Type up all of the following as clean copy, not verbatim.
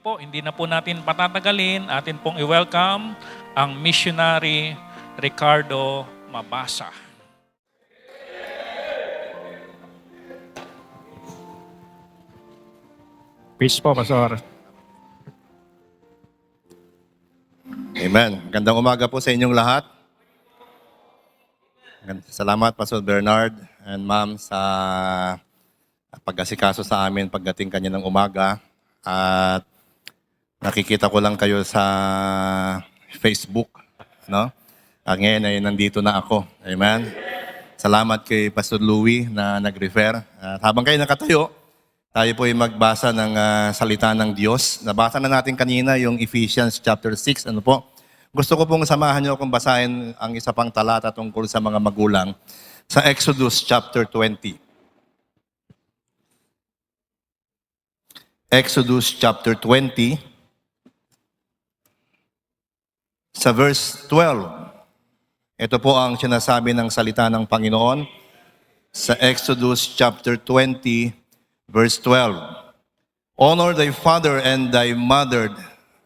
po, hindi na po natin patatagalin. Atin pong i-welcome ang missionary Ricardo Mabasa. Peace po, Pastor. Amen. Gandang umaga po sa inyong lahat. Salamat, Pastor Bernard and Ma'am, sa pag-asikaso sa amin pagdating kanya ng umaga. At nakikita ko lang kayo sa Facebook, no? At ngayon ay nandito na ako. Amen. Salamat kay Pastor Louie na nag-refer. At habang kayo nakatayo, tayo po ay magbasa ng salita ng Diyos. Nabasa na natin kanina yung Ephesians chapter 6. Ano po? Gusto ko pong samahan niyo akong basahin ang isa pang talata tungkol sa mga magulang sa Exodus chapter 20. Exodus chapter 20 sa verse 12. Ito po ang sinasabi ng salita ng Panginoon sa Exodus chapter 20 verse 12. Honor thy father and thy mother,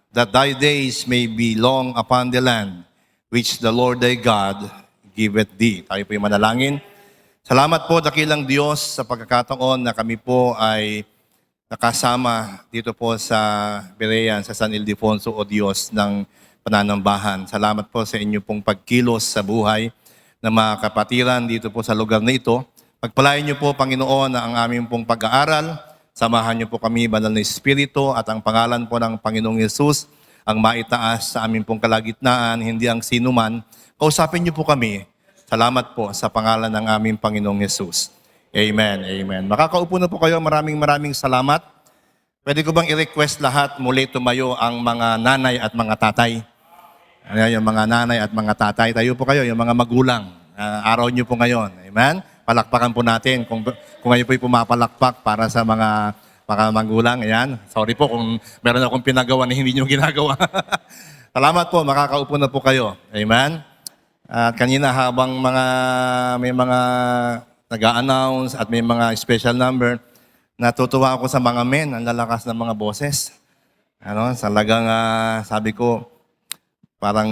that thy days may be long upon the land which the Lord thy God giveth thee. Tayo po yung manalangin. Salamat po, dakilang Diyos, sa pagkakataon na kami po ay nakasama dito po sa Berean, sa San Ildefonso, o Diyos ng pananambahan. Salamat po sa inyo pong pagkilos sa buhay ng mga kapatiran dito po sa lugar na ito. Pagpalain niyo po, Panginoon, na ang aming pong pag-aaral. Samahan niyo po kami, Banal na Espiritu, at ang pangalan po ng Panginoong Yesus ang maitaas sa aming pong kalagitnaan, hindi ang sinuman. Kausapin niyo po kami. Salamat po sa pangalan ng aming Panginoong Yesus. Amen, amen. Makakaupo na po kayo. Maraming salamat. Pwede ko bang i-request lahat muli tumayo ang mga nanay at mga tatay? Yung mga nanay at mga tatay. Tayo po kayo, yung mga magulang. Araw niyo po ngayon. Amen? Palakpakan po natin kung kayo po'y pumapalakpak para sa mga magulang. Ayan. Sorry po kung meron akong pinagawa na hindi nyo ginagawa. Salamat po, makakaupo na po kayo. Amen. At kanina habang may mga nag-a-announce at may mga special number, natutuwa ako sa mga men, ang lalakas ng mga boses. Talagang sabi ko, parang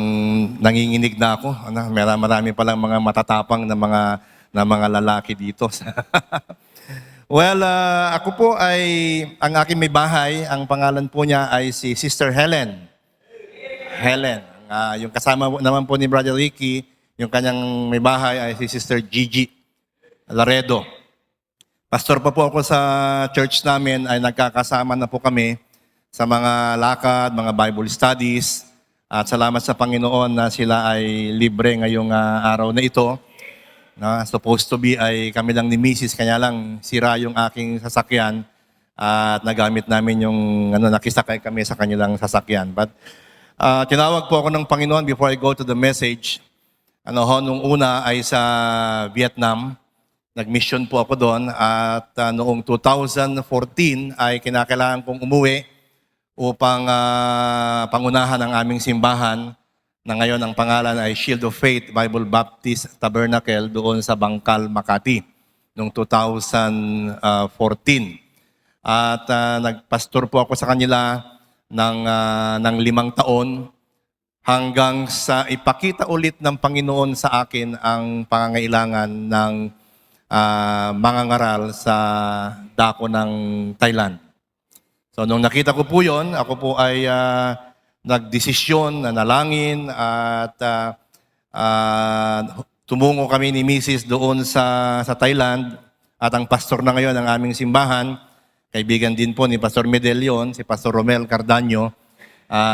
nanginginig na ako. Marami palang mga matatapang na mga lalaki dito. Well, ako po ang aking may bahay, ang pangalan po niya ay si Sister Helen. Helen. Yung kasama naman po ni Brother Ricky, yung kanyang may bahay ay si Sister Gigi Laredo. Pastor pa po ako sa church namin, ay nagkakasama na po kami sa mga lakad, mga Bible studies. At salamat sa Panginoon na sila ay libre ngayong araw na ito. Supposed to be ay kami lang ni Mrs. Kanya lang sira yung aking sasakyan at nagamit namin yung nakisakay kami sa kanilang sasakyan. But tinawag po ako ng Panginoon before I go to the message. Nung una ay sa Vietnam. Nag-mission po ako doon at noong 2014 ay kinakailangan kong umuwi upang pangunahan ang aming simbahan na ngayon ang pangalan ay Shield of Faith Bible Baptist Tabernacle doon sa Bangkal, Makati noong 2014. At nagpastor po ako sa kanila ng 5 taon hanggang sa ipakita ulit ng Panginoon sa akin ang pangangailangan ng mga ngaral sa dako ng Thailand. So nung nakita ko po yun, ako po ay nagdesisyon na nalangin at tumungo kami ni Mrs. doon sa Thailand at ang pastor na ngayon ng aming simbahan, kaibigan din po ni Pastor Medellon, si Pastor Romel Cardaño.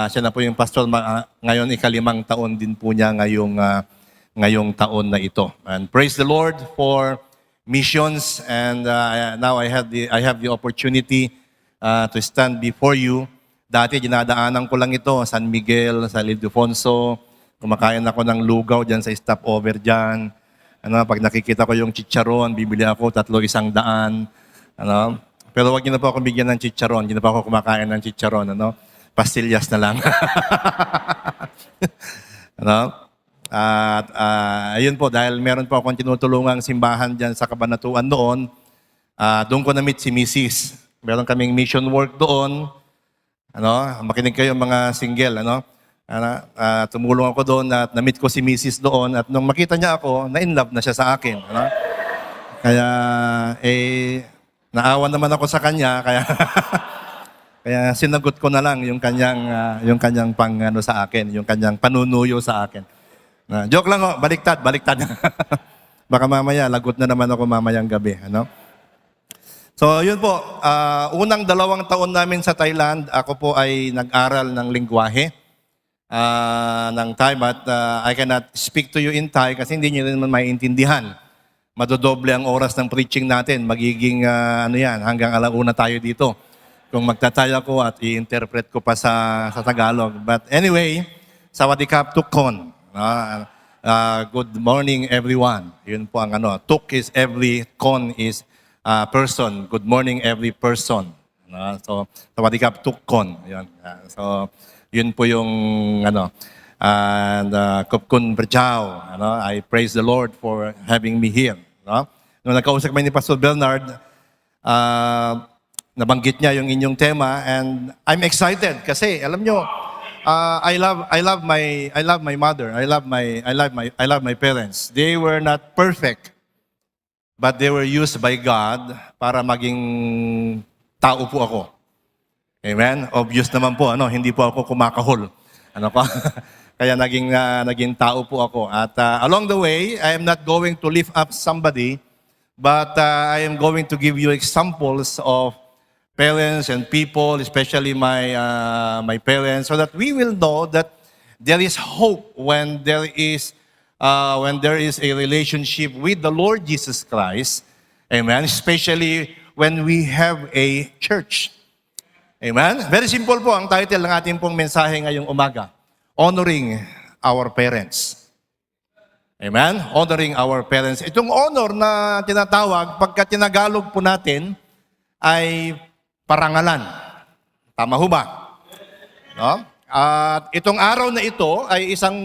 Siya na po yung pastor ngayon, ika-5 taon din po niya ngayong taon na ito. And praise the Lord for missions, and now I have the opportunity to stand before you. Dati dinadaanan ko lang ito, San Miguel, San Ildefonso. Kumakain ako ng lugaw dyan sa stopover dyan. Pag nakikita ko yung chicharon, bibili ako 300. Pero wag niyo na po ako bigyan ng chicharon. Hindi na po ako kumakain ng chicharon. Pastillas na lang. At ayun po, dahil meron po akong tinutulungang simbahan dyan sa Kabanatuan doon, doon ko na-meet si Mrs. Meron kaming mission work doon. Makinig kayo mga single, tumulong ako doon at na-meet ko si Mrs. doon at nung makita niya ako, na-inlove na siya sa akin. Kaya, naawan naman ako sa kanya, kaya kaya sinagot ko na lang yung kanyang sa akin, yung kanyang panunuyo sa akin. Joke lang, baliktad. Baka mamaya, lagot na naman ako mamayang gabi. So, yun po. Unang 2 taon namin sa Thailand, ako po ay nag-aral ng lingwahe ng Thai, but I cannot speak to you in Thai kasi hindi nyo rin naman maintindihan. Madodoble ang oras ng preaching natin. Magiging, hanggang 1:00 tayo dito. Kung magtataya ko at i-interpret ko pa sa Tagalog. But anyway, sawadikap tukon. Good morning everyone. Yun po ang Tuk is every, kon is person. Good morning every person. So, sawadikap tukon. Yun. So, yun po yung kupkun berjao. I praise the Lord for having me here. Nung nakausap kami ni Pastor Bernard, nabanggit niya yung inyong tema and I'm excited kasi alam nyo, I love my mother. I love my parents. They were not perfect, but they were used by God para maging tao po ako. Amen. Obvious naman po, hindi po ako kumakahol. Kaya naging tao po ako. At along the way, I am not going to lift up somebody, but I am going to give you examples of parents and people, especially my parents, so that we will know that there is hope when there is a relationship with the Lord Jesus Christ. Amen. Especially when we have a church. Amen. Very simple po ang title ng ating pong mensahe ngayong umaga. Honoring our parents. Amen. Honoring our parents. Itong honor na tinatawag, pagka tinagalog po natin, ay parangalan. Tama ho ba? At itong araw na ito ay isang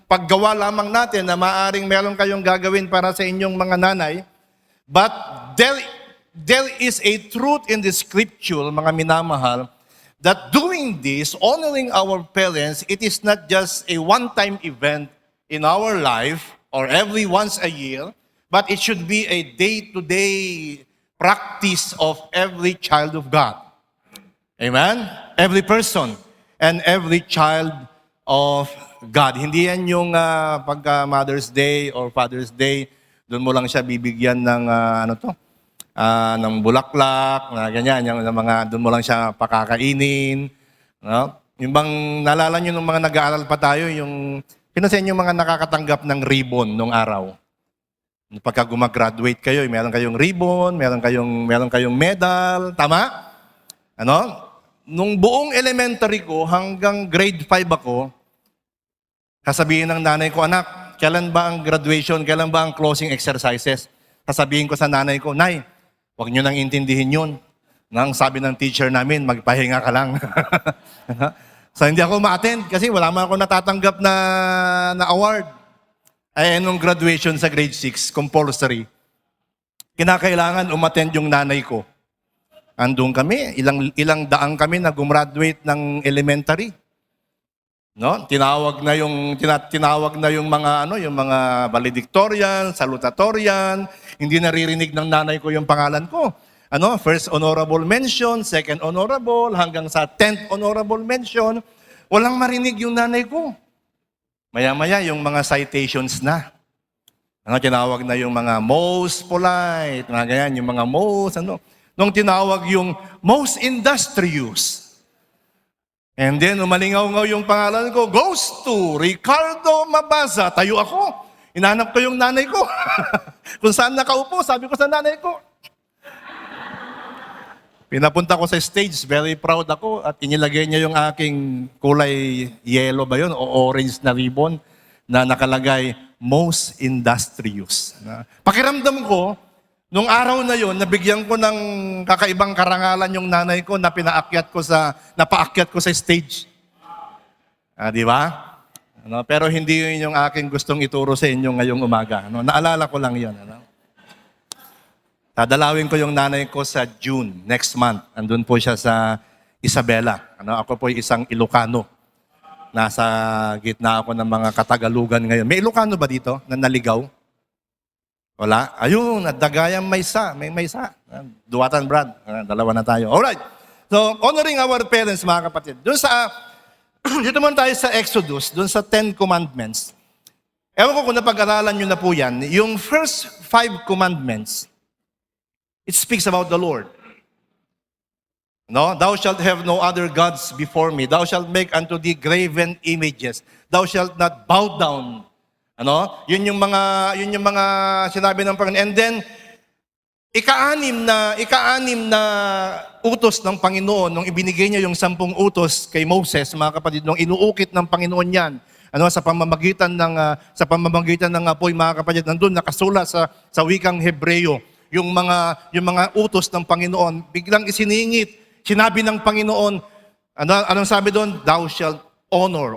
paggawa lamang natin na maaring meron kayong gagawin para sa inyong mga nanay. But there is a truth in the scripture, mga minamahal, that doing this, honoring our parents, it is not just a one-time event in our life or every once a year, but it should be a day-to-day practice of every child of God. Amen? Every person and every child of God. Hindi yan yung pagka Mother's Day or Father's Day, doon mo lang siya bibigyan ng ng bulaklak, na ganyan, yung mga doon mo lang siya pakakainin. Yung bang naalala nyo nung mga nag-aaral pa tayo, yung pinasen yung mga nakakatanggap ng ribbon nung araw. Pagka gumagraduate kayo, meron kayong ribbon, meron kayong medal, tama? Nung buong elementary ko hanggang grade 5 ako, sasabihin ng nanay ko, anak, kailan ba ang graduation, kailan ba ang closing exercises? Sasabihin ko sa nanay ko, Nay, huwag nyo nang intindihin yun. Nang sabi ng teacher namin, magpahinga ka lang. So hindi ako ma-attend kasi wala man ako natatanggap na award. Ay, nung graduation sa grade 6, compulsory, kinakailangan umattend yung nanay ko. Andun kami, ilang daang kami na gumraduate ng elementary. Tinawag na yung mga valedictorian, salutatorian, hindi naririnig ng nanay ko yung pangalan ko. First honorable mention, second honorable, hanggang sa 10th honorable mention, walang marinig yung nanay ko. Maya-maya, yung mga citations na. Tinawag na yung mga most polite, mga ganyan, yung mga most, Nung tinawag yung most industrious. And then, umalingaw-ngaw yung pangalan ko, goes to Ricardo Mabaza. Tayo ako. Inanap ko yung nanay ko. Kung saan nakaupo, sabi ko sa nanay ko. Pinapunta ko sa stage, very proud ako at inilagay niya yung aking kulay yellow ba yun o orange na ribbon na nakalagay most industrious. Pakiramdam ko, nung araw na yun, nabigyan ko ng kakaibang karangalan yung nanay ko na napaakyat ko sa stage. Di ba? Pero hindi yun yung aking gustong ituro sa inyo ngayong umaga. Naalala ko lang yun. Dadalawin ko yung nanay ko sa June, next month. Andun po siya sa Isabela. Ako po isang Ilocano. Nasa gitna ako ng mga Katagalugan ngayon. May Ilocano ba dito na naligaw? Wala? Ayun, at Dagayang Maysa. May Maysa. Duwatan, Brad. Dalawa na tayo. Alright. So, honoring our parents, mga kapatid. Doon sa, dito muna tayo sa Exodus, doon sa 10 Commandments. Ewan ko kung napag-aralan nyo na po yan. Yung first 5 commandments, it speaks about the Lord. No? Thou shalt have no other gods before me. Thou shalt make unto thee graven images. Thou shalt not bow down. Yun yung mga sinabi ng Panginoon. And then, ika-anim na utos ng Panginoon, nung ibinigay niya yung 10 utos kay Moses, mga kapatid, nung inuukit ng Panginoon yan, sa pamamagitan ng apoy, mga kapatid, nandun nakasulat sa wikang Hebreo, yung mga utos ng Panginoon, biglang isiningit, sinabi ng Panginoon, anong sabi doon? Thou shalt honor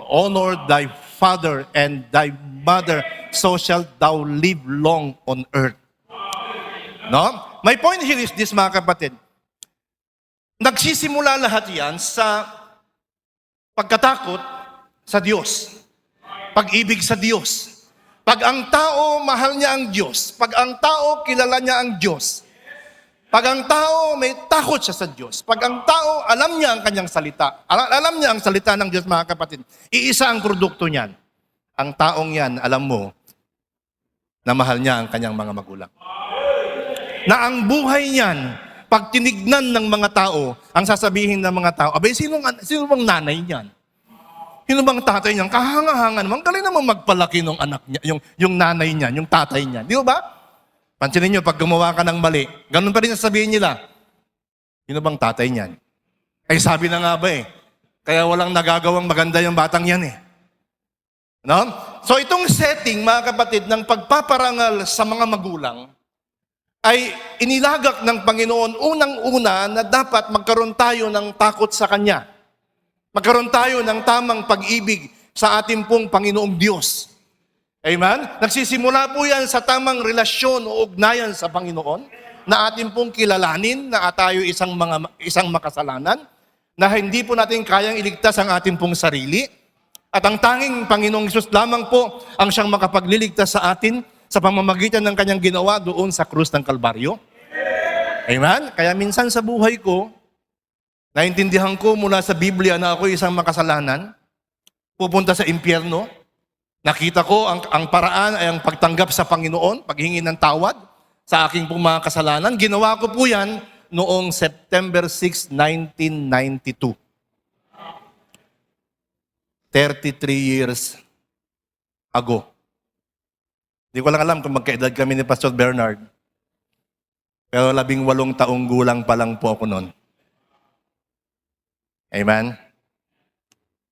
thy father and thy mother, so shalt thou live long on earth. No? My point here is this, mga kapatid. Nagsisimula lahat yan sa pagkatakot sa Diyos. Pag-ibig sa Diyos. Pag ang tao mahal niya ang Diyos, pag ang tao kilala niya ang Diyos, pag ang tao may takot siya sa Diyos, pag ang tao alam niya ang kanyang salita, alam niya ang salita ng Diyos, mga kapatid, iisa ang produkto niyan. Ang taong yan, alam mo, na mahal niya ang kanyang mga magulang. Na ang buhay niyan, pag tinignan ng mga tao, ang sasabihin ng mga tao, abay, sino bang nanay niyan? Sino bang tatay niyan? Kahanga-hanga naman. Galing naman magpalaki ng anak niya, yung nanay niya, yung tatay niya. Di ba? Pansinin niyo, pag gumawa ka ng mali, ganun pa rin sasabihin nila. Sino bang tatay niyan? Ay sabi na nga ba kaya walang nagagawang maganda yung batang yan No? So itong setting, mga kapatid, ng pagpaparangal sa mga magulang, ay inilagak ng Panginoon unang-una na dapat magkaroon tayo ng takot sa Kanya. Magkaroon tayo ng tamang pag-ibig sa ating pong Panginoong Diyos. Amen? Nagsisimula po yan sa tamang relasyon o ugnayan sa Panginoon na ating pong kilalanin na tayo isang makasalanan, na hindi po natin kayang iligtas ang ating pong sarili. At ang tanging Panginoong Hesus lamang po ang siyang makapagliligtas sa atin sa pamamagitan ng kanyang ginawa doon sa krus ng Kalbaryo. Amen? Kaya minsan sa buhay ko, naintindihan ko mula sa Biblia na ako isang makasalanan, pupunta sa impyerno. Nakita ko ang paraan ay ang pagtanggap sa Panginoon, paghingi ng tawad sa aking pong mga kasalanan. Ginawa ko po yan noong September 6, 1992. 33 years ago. Hindi ko lang alam kung magkaedad kami ni Pastor Bernard. Pero 18 taong gulang pa lang po ako noon. Amen?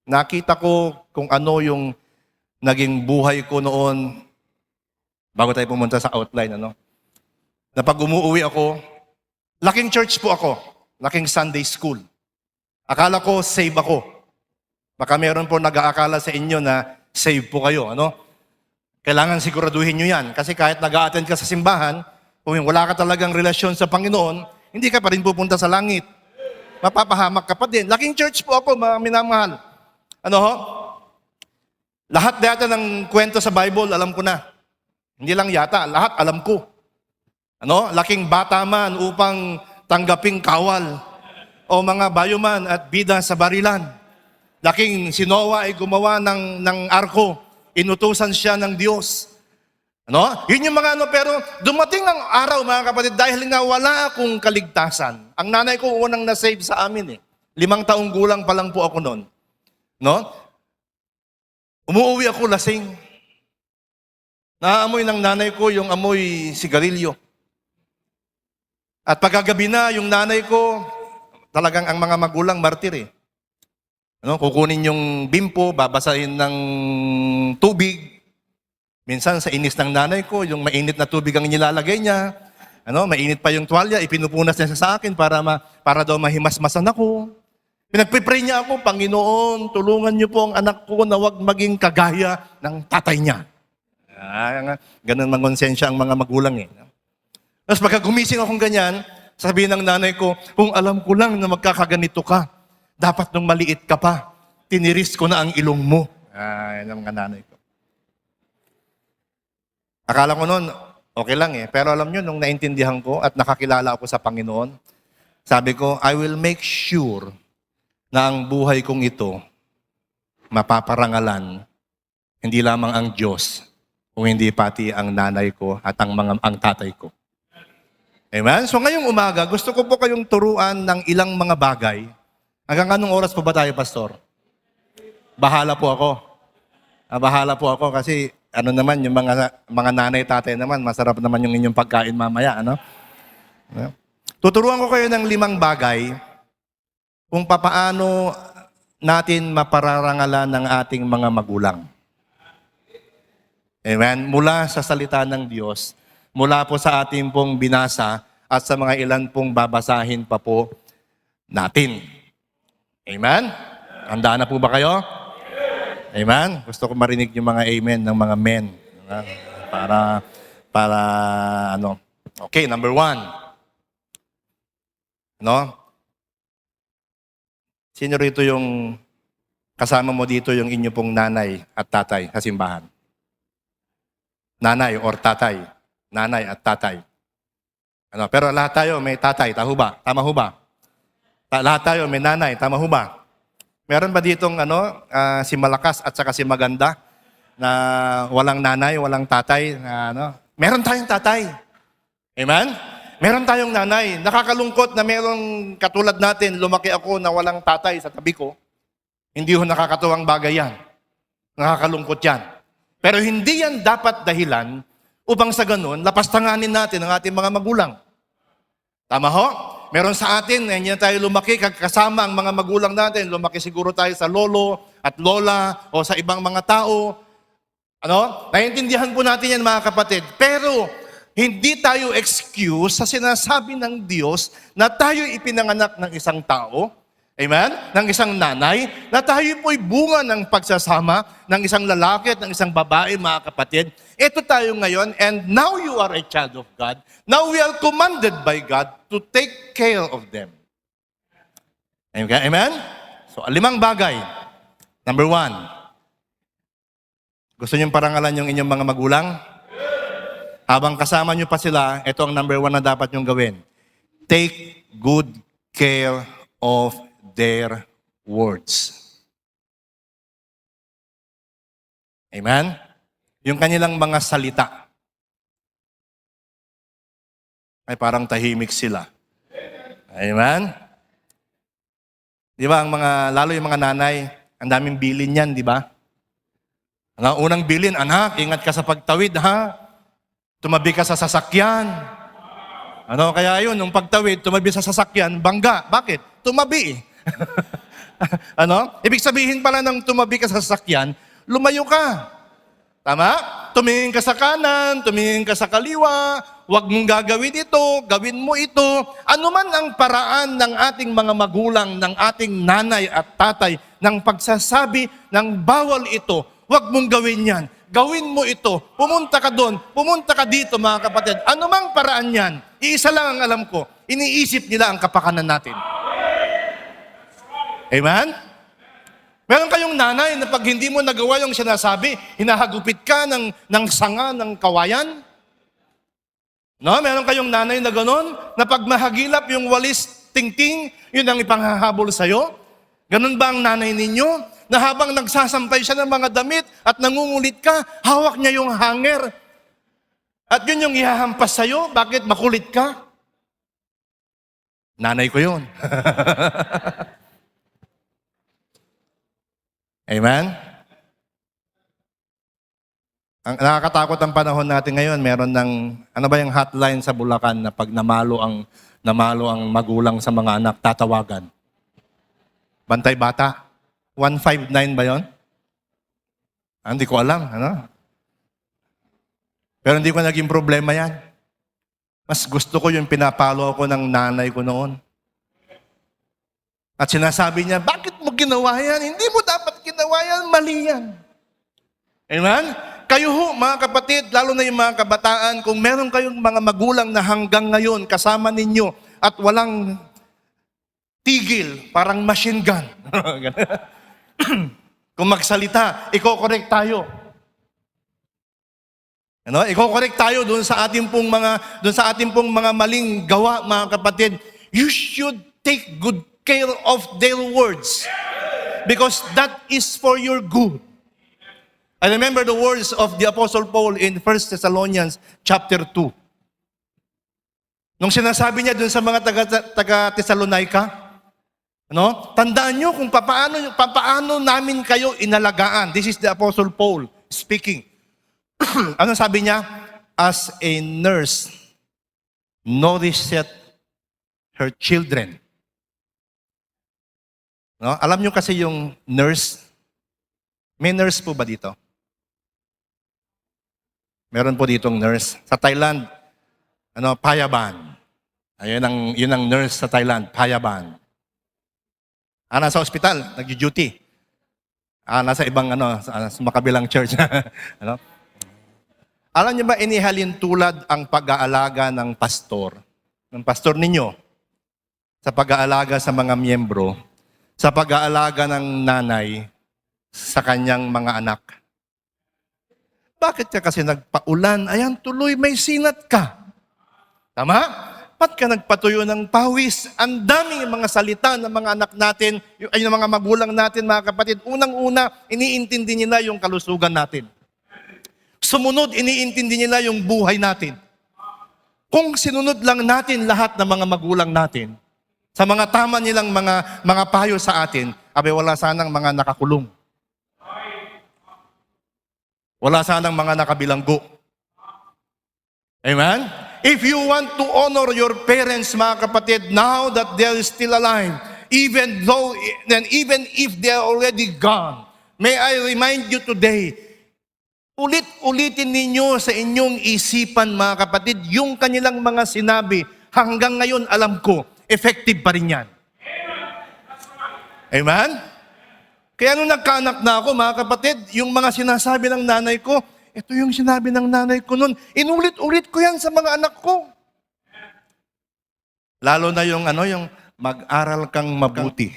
Nakita ko kung ano yung naging buhay ko noon bago tayo pumunta sa outline. Na pag umuwi ako, laking church po ako. Laking Sunday school. Akala ko save ako. Baka meron po nag-aakala sa inyo na save po kayo. Kailangan siguraduhin nyo yan. Kasi kahit nag-a-attend ka sa simbahan, kung wala ka talagang relasyon sa Panginoon, hindi ka pa rin pupunta sa langit. Mapapahamak ka pa din. Laking church po ako, mga minamahal. Lahat yata ng kwento sa Bible, alam ko na. Hindi lang yata, lahat alam ko. Laking bata man upang tanggaping kawal. O mga bayuman at bida sa barilan. Laking si Noah ay gumawa ng arko. Inutusan siya ng Diyos. Yun yung mga pero dumating ang araw, mga kapatid, dahil nga wala akong kaligtasan. Ang nanay ko unang na-save sa amin 5 taong gulang pa lang po ako noon. Umuwi ako lasing. Naamoy ng nanay ko yung amoy sigarilyo. At pagkagabi na, yung nanay ko, talagang ang mga magulang martir Kukunin yung bimpo, babasahin ng tubig. Minsan sa inis ng nanay ko, yung mainit na tubig ang nilalagay niya. Mainit pa yung tuwalya, ipinupunas niya sa akin para daw mahimasmasan ako. Pinagpipray niya ako, Panginoon, tulungan niyo po ang anak ko na wag maging kagaya ng tatay niya. Ganun mangonsensya ang mga magulang Tapos pagka gumising akong ganyan, sabihin ng nanay ko, kung alam ko lang na magkakaganito ka, Dapat nung maliit ka pa, tiniris ko na ang ilong mo. Yan ang mga nanay ko. Akala ko noon, okay lang eh. Pero alam nyo, nung naintindihan ko at nakakilala ako sa Panginoon, sabi ko, I will make sure na ang buhay kong ito mapaparangalan hindi lamang ang Diyos, kung hindi pati ang nanay ko at ang tatay ko. Amen? So ngayong umaga, gusto ko po kayong turuan ng ilang mga bagay. Hanggang anong oras po ba tayo, Pastor? Bahala po ako. Bahala po ako kasi ano naman, yung mga nanay, tatay naman, masarap naman yung inyong pagkain mamaya. Ano? Tuturuan ko kayo ng 5 bagay kung papaano natin mapararangalan ng ating mga magulang. Amen? Mula sa salita ng Diyos, mula po sa ating pong binasa at sa mga ilan pong babasahin pa po natin. Amen? Handa na po ba kayo? Amen? Gusto ko marinig yung mga amen ng mga men. Para ano. Okay, number 1. No? Sino rito yung kasama mo dito yung inyo pong nanay at tatay sa simbahan? Nanay or tatay. Nanay at tatay. Ano, pero lahat tayo may tatay, tama ho ba? Lahat tayo may nanay, tama ho ba? Meron ba ditong si malakas at saka si maganda na walang nanay, walang tatay? Meron tayong tatay. Amen? Meron tayong nanay. Nakakalungkot na merong katulad natin, lumaki ako na walang tatay sa tabi ko. Hindi ho nakakatuwang bagay yan. Nakakalungkot yan. Pero hindi yan dapat dahilan upang sa ganun, lapastanganin natin ang ating mga magulang. Tama ho? Meron sa atin, hindi tayo lumaki, kasama ang mga magulang natin. Lumaki siguro tayo sa lolo at lola o sa ibang mga tao. Naiintindihan po natin yan mga kapatid. Pero hindi tayo excuse sa sinasabi ng Diyos na tayo ipinanganak ng isang tao. Amen? Ng isang nanay, na tayo po'y bunga ng pagsasama ng isang lalaki at ng isang babae, mga kapatid. Ito tayo ngayon, and now you are a child of God. Now we are commanded by God to take care of them. Okay? Amen? So, 5 bagay. Number 1. Gusto niyong parangalan yung inyong mga magulang? Habang kasama niyo pa sila, ito ang number 1 na dapat niyong gawin. Take good care of their words. Amen? Yung kanilang mga salita. Ay parang tahimik sila. Amen? Di ba, lalo yung mga nanay, ang daming bilin yan, di ba? Unang bilin, anak, ingat ka sa pagtawid, ha? Tumabi ka sa sasakyan. Kaya yun, nung pagtawid, tumabi sa sasakyan, bangga. Bakit? Tumabi. Ibig sabihin pala ng tumabi ka sa sasakyan, lumayo ka. Tama? Tumingin ka sa kanan, tumingin ka sa kaliwa, huwag mong gagawin ito, gawin mo ito. Ano man ang paraan ng ating mga magulang, ng ating nanay at tatay, ng pagsasabi ng bawal ito, huwag mong gawin yan. Gawin mo ito. Pumunta ka doon. Pumunta ka dito, mga kapatid. Ano mang paraan yan, iisa lang ang alam ko. Iniisip nila ang kapakanan natin. Amen? Meron kayong nanay na pag hindi mo nagawa yung sinasabi, hinahagupit ka ng sanga ng kawayan? Meron kayong nanay na gano'n, na pag mahagilap yung walis tingting, yun ang ipanghahabol sa'yo? Ganun ba ang nanay ninyo? Na habang nagsasampay siya ng mga damit at nangungulit ka, hawak niya yung hanger. At yun yung ihahampas sa'yo. Bakit? Makulit ka? Nanay ko yun. Amen? Ang nakakatakot ang panahon natin ngayon, meron ng, ano ba yung hotline sa Bulacan na pag namalo ang magulang sa mga anak, tatawagan? Bantay Bata? 159 ba yon? Hindi ko alam. Pero hindi ko naging problema yan. Mas gusto ko yung pinapalo ako ng nanay ko noon. At sinasabi niya, bakit mo ginawa yan? Hindi mo dapat ginawa yan, mali yan. Amen? Kayo ho, mga kapatid, lalo na yung mga kabataan, kung meron kayong mga magulang na hanggang ngayon kasama ninyo at walang tigil, parang machine gun. Kung magsalita, iko-correct tayo. Ano? Iko-correct tayo doon sa ating pong mga maling gawa, mga kapatid. You should take good care of their words because that is for your good. I remember the words of the Apostle Paul in 1 Thessalonians chapter 2. Nung sinasabi niya doon sa mga taga-Thessalonica, tandaan nyo kung papaano namin kayo inalagaan. This is the Apostle Paul speaking. Ano sabi niya? As a nurse nourisheth her children. Alam nyo kasi yung nurse, may nurse po ba dito? Meron po ditong nurse. Sa Thailand, payaban. Yun ang nurse sa Thailand, payaban. Nasa ospital, nag-duty. Nasa ibang, sa makabilang church. Alam niyo ba, inihalin tulad ang pag-aalaga ng pastor ninyo, sa pag-aalaga sa mga miyembro, sa pag-aalaga ng nanay sa kanyang mga anak. Bakit ka kasi nagpaulan? Ayan, tuloy, may sinat ka. Tama? Ba't ka nagpatuyo ng pawis? Ang daming mga salita ng mga anak natin, ay ng mga magulang natin, mga kapatid. Unang-una, iniintindi nila yung kalusugan natin. Sumunod, iniintindi nila yung buhay natin. Kung sinunod lang natin lahat ng mga magulang natin, sa mga tama nilang mga payo sa atin, wala sanang mga nakakulong. Wala sanang mga nakabilanggo. Amen? If you want to honor your parents, mga kapatid, now that they are still alive, even if they are already gone, may I remind you today, ulit-ulitin ninyo sa inyong isipan, mga kapatid, yung kanilang mga sinabi, hanggang ngayon alam ko, effective pa rin yan. Amen? Kaya nung nagkaanak na ako, mga kapatid, yung mga sinasabi ng nanay ko, ito yung sinabi ng nanay ko noon, inulit-ulit ko yan sa mga anak ko. Lalo na yung mag-aral kang mabuti.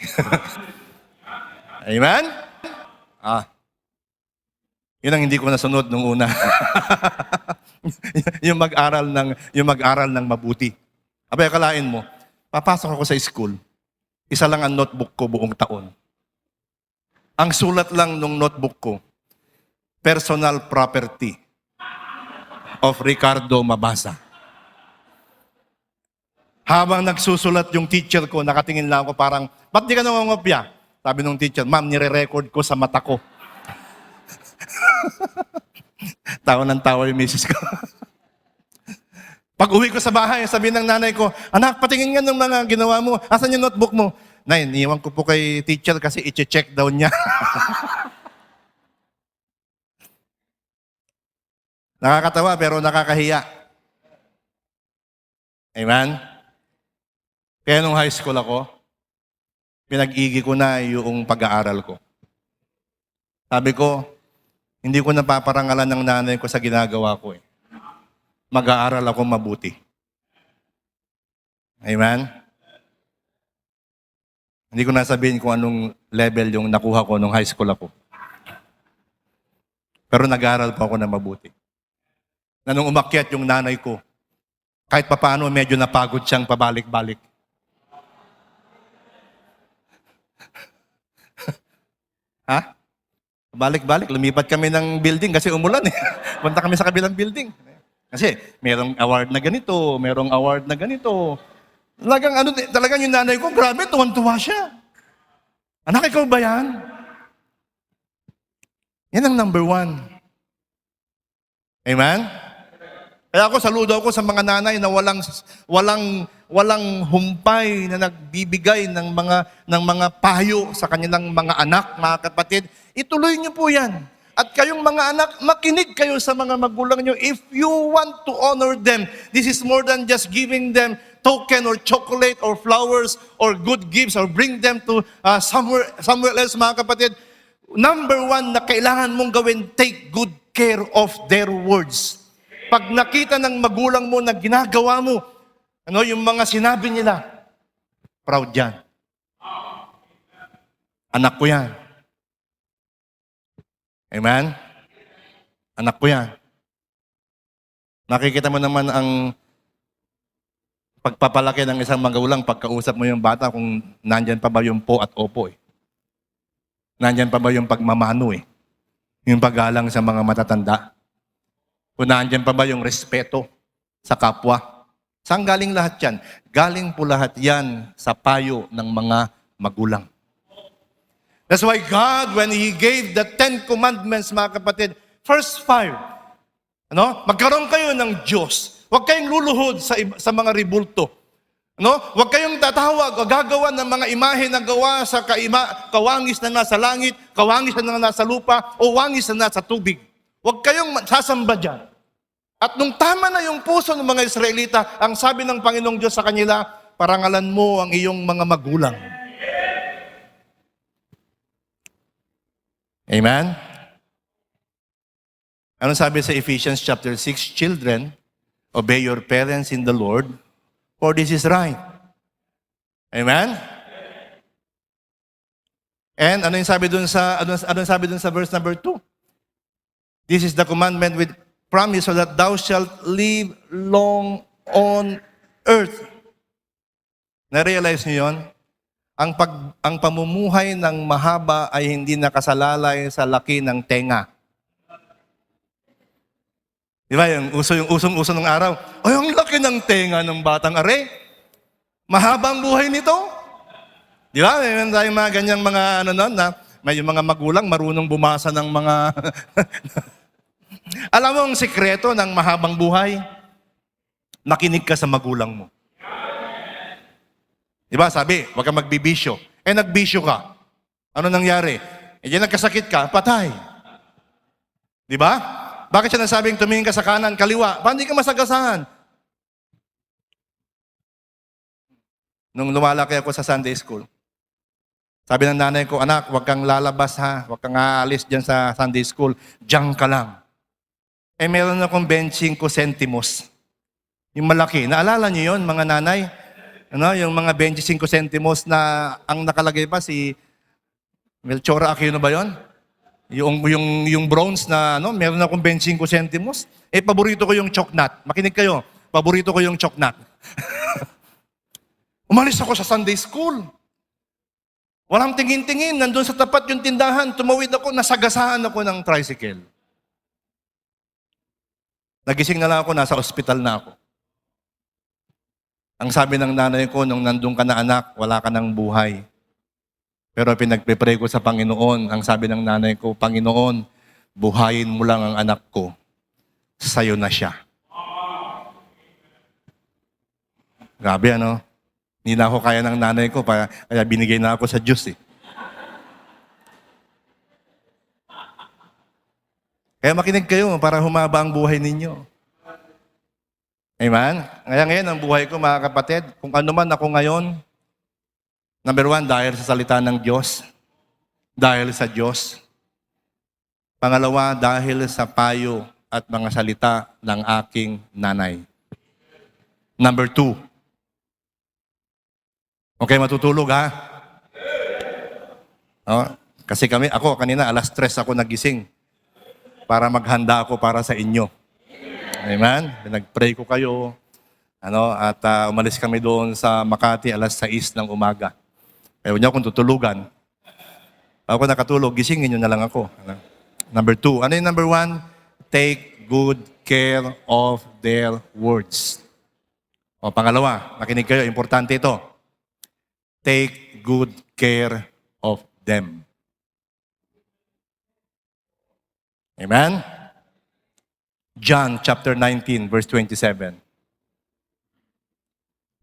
Amen? Yun ang hindi ko nasunod nung una. yung mag-aral ng mabuti. Akalain mo, papasok ako sa school, isa lang ang notebook ko buong taon. Ang sulat lang nung notebook ko, personal property of Ricardo Mabasa. Habang nagsusulat yung teacher ko, nakatingin lang ako parang, ba't di ka nangungopya? Sabi nung teacher, ma'am, nire-record ko sa mata ko. Tawa ng tawa yung misis ko. Pag uwi ko sa bahay, sabi ng nanay ko, anak, patingin nga ng mga ginawa mo. Asan yung notebook mo? Nay, niiwan ko po kay teacher kasi i-check daw niya. Nakakatawa pero nakakahiya. Amen? Kaya nung high school ako, pinag-igi ko na yung pag-aaral ko. Sabi ko, hindi ko napaparangalan ng nanay ko sa ginagawa ko. Mag-aaral ako mabuti. Amen? Hindi ko nasabihin kung anong level yung nakuha ko nung high school ako. Pero nag-aaral pa ako na mabuti. Na nung umakyat yung nanay ko, kahit papaano medyo napagod siyang pabalik-balik. Ha? Balik-balik, lumipat kami ng building kasi umulan eh. Punta kami sa kabilang building. Kasi merong award na ganito, merong award na ganito. Talagang yung nanay ko, grabe, tuwan-tuwa siya. Anak, ikaw ba yan? Yan ang number 1. Amen? Kaya ako, saludo ako sa mga nanay na walang humpay na nagbibigay ng mga payo sa kanilang mga anak, mga kapatid. Ituloy niyo po yan. At kayong mga anak, makinig kayo sa mga magulang niyo. If you want to honor them, this is more than just giving them token or chocolate or flowers or good gifts or bring them to somewhere else, mga kapatid. Number 1 na kailangan mong gawin, take good care of their words. Pag nakita ng magulang mo na ginagawa mo, yung mga sinabi nila, proud yan. Anak ko yan. Amen? Anak ko yan. Nakikita mo naman ang pagpapalaki ng isang magulang pagkausap mo yung bata kung nandyan pa ba yung po at opo eh. Nandyan pa ba yung pagmamano eh. Yung paggalang sa mga matatanda. Kung nandyan pa ba yung respeto sa kapwa. Saan galing lahat yan? Galing po lahat yan sa payo ng mga magulang. That's why God, when He gave the 10 Commandments, mga kapatid, first 5, magkaroon kayo ng Diyos. Huwag kayong luluhod sa mga ribulto. Huwag kayong tatawag o gagawa ng mga imahe na gawa sa kawangis na nasa langit, kawangis na nasa lupa, o wangis na nasa tubig. Huwag kayong sasamba dyan. At nung tama na yung puso ng mga Israelita, ang sabi ng Panginoong Diyos sa kanila, parangalan mo ang iyong mga magulang. Amen? Ano sabi sa Ephesians chapter 6? Children, obey your parents in the Lord, for this is right. Amen? And ano yung sabi dun sa verse number 2? This is the commandment with promise so that thou shalt live long on earth. Na-realize niyo yun? Ang pamumuhay ng mahaba ay hindi nakasalalay sa laki ng tenga. Di ba? Yung usong-uso ng araw. Ay, ang laki ng tenga ng batang are. Mahaba ang buhay nito. Di ba? Mayroon tayong mga ganyang mga na may mga magulang marunong bumasa ng mga... Alam mo ang sikreto ng mahabang buhay? Makinig ka sa magulang mo. Diba? Sabi, huwag kang magbibisyo. Nagbisyo ka. Ano nangyari? Nagkasakit ka, patay. Diba? Bakit siya nasabing tumingin ka sa kanan, kaliwa? Paano hindi ka masagasahan? Nung lumalaki ako sa Sunday school, sabi ng nanay ko, anak, huwag kang lalabas ha. Huwag kang aalis dyan sa Sunday school. Diyan ka lang. Meron akong 25 centimos. Yung malaki. Naalala niyo yun, mga nanay? Yung mga 25 centimos na ang nakalagay pa si Melchora Aquino ba yun? Yung bronze na meron akong 25 centimos. Paborito ko yung choknat. Makinig kayo. Paborito ko yung choknat. Umalis ako sa Sunday school. Walang tingin-tingin. Nandun sa tapat yung tindahan. Tumawid ako. Nasagasaan ako ng tricycle. Nagising na lang ako. Nasa ospital na ako. Ang sabi ng nanay ko, nung nandun ka na anak, wala ka ng buhay. Pero pinagpipray ko sa Panginoon, ang sabi ng nanay ko, Panginoon, buhayin mo lang ang anak ko. Sa'yo na siya. Grabe Hindi na ako kaya ng nanay ko, kaya binigay na ako sa Diyos eh. Kaya makinig kayo para humaba ang buhay ninyo. Amen? Ngayon ang buhay ko mga kapatid, kung ano man ako ngayon, number 1, dahil sa salita ng Diyos. Dahil sa Diyos. Pangalawa, dahil sa payo at mga salita ng aking nanay. Number 2. Okay, matutulog ha? Kasi ako kanina, alas 3 ako nagising para maghanda ako para sa inyo. Amen? Nag-pray ko kayo. At umalis kami doon sa Makati alas 6 ng umaga. Ayaw niyo akong tutulugan. Ako nakatulog, gisingin niyo na lang ako. Number 2. Ano yung number 1? Take good care of their words. Pangalawa, makinig kayo, importante ito. Take good care of them. Amen? John chapter 19, verse 27.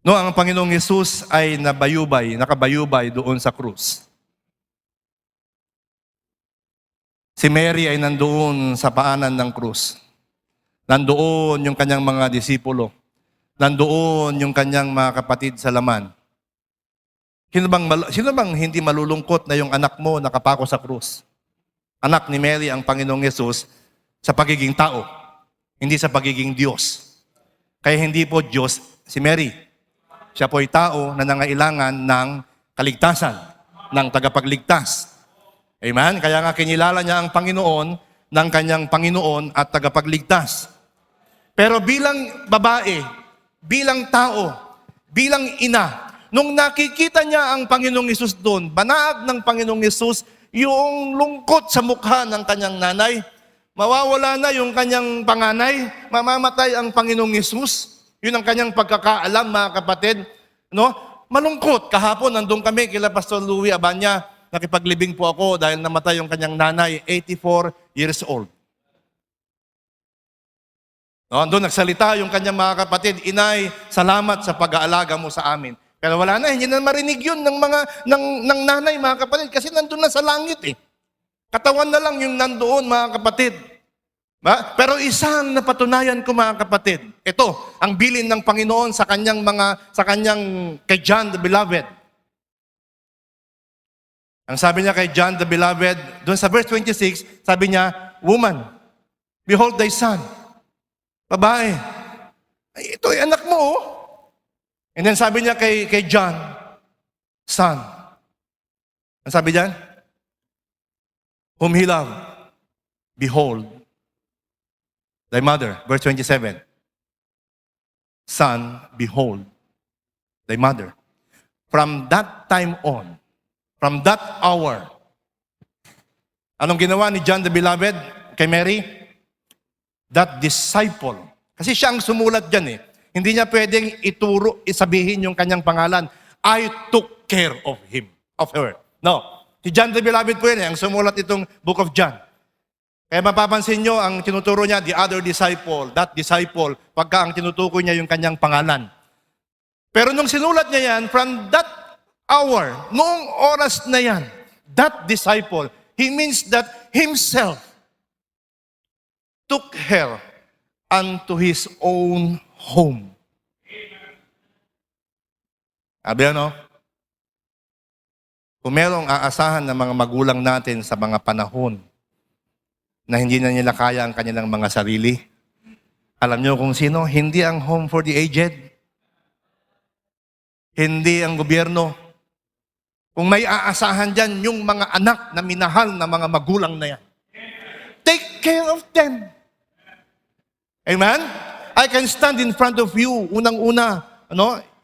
Ang Panginoong Yesus ay nakabayubay doon sa krus. Si Mary ay nandoon sa paanan ng krus. Nandoon yung kanyang mga disipulo. Nandoon yung kanyang mga kapatid sa laman. Sino bang hindi malulungkot na yung anak mo nakapako sa krus? Anak ni Mary ang Panginoong Yesus sa pagiging tao. Hindi sa pagiging Diyos. Kaya hindi po Diyos si Mary. Siya po ay tao na nangailangan ng kaligtasan. ng tagapagligtas. Amen? Kaya nga kinilala niya ang Panginoon ng kanyang Panginoon at tagapagligtas. Pero bilang babae, bilang tao, bilang ina, nung nakikita niya ang Panginoong Hesus doon, banaag ng Panginoong Hesus yung lungkot sa mukha ng kanyang nanay, mawawala na yung kanyang panganay, mamamatay ang Panginoong Hesus. Yun ang kanyang pagkakaalam, mga kapatid. No? Malungkot. Kahapon, nandun kami kila Pastor Louie Abanya, nakipaglibing po ako dahil namatay yung kanyang nanay, 84 years old. No, doon nagsalita yung kanyang mga kapatid, Inay, salamat sa pag-aalaga mo sa amin. Pero wala na, hindi na marinig yun ng nanay, mga kapatid, kasi nandun na sa langit eh. Katawan na lang yung nandoon, mga kapatid. Pero isang napatunayan ko, mga kapatid, ito, ang bilin ng Panginoon sa kanyang kay John the Beloved. Ang sabi niya kay John the Beloved, doon sa verse 26, sabi niya, Woman, behold thy son. Babae, ay, ito ay anak mo, oh. And then sabi niya kay John, Son. Ang sabi niya? Whom he loved, behold, thy mother. Verse 27. Son, behold, thy mother. From that time on, from that hour, anong ginawa ni John the Beloved kay Mary? That disciple. Kasi siya ang sumulat dyan eh. Hindi niya pwedeng isabihin yung kanyang pangalan. I took care of him, of her. No. Si John the Beloved po yun eh, ang sumulat itong Book of John. Kaya mapapansin nyo, ang tinuturo niya, the other disciple, that disciple, pagka ang tinutukoy niya yung kanyang pangalan. Pero nung sinulat niya yan, from that hour, noong oras na yan, that disciple, he means that himself took her unto his own home. Sabi ano? Kung merong aasahan ng mga magulang natin sa mga panahon na hindi na nila kaya ang kanilang mga sarili, alam niyo kung sino? Hindi ang home for the aged. Hindi ang gobyerno. Kung may aasahan dyan, yung mga anak na minahal na mga magulang na yan. Take care of them. Amen? I can stand in front of you. Unang-una,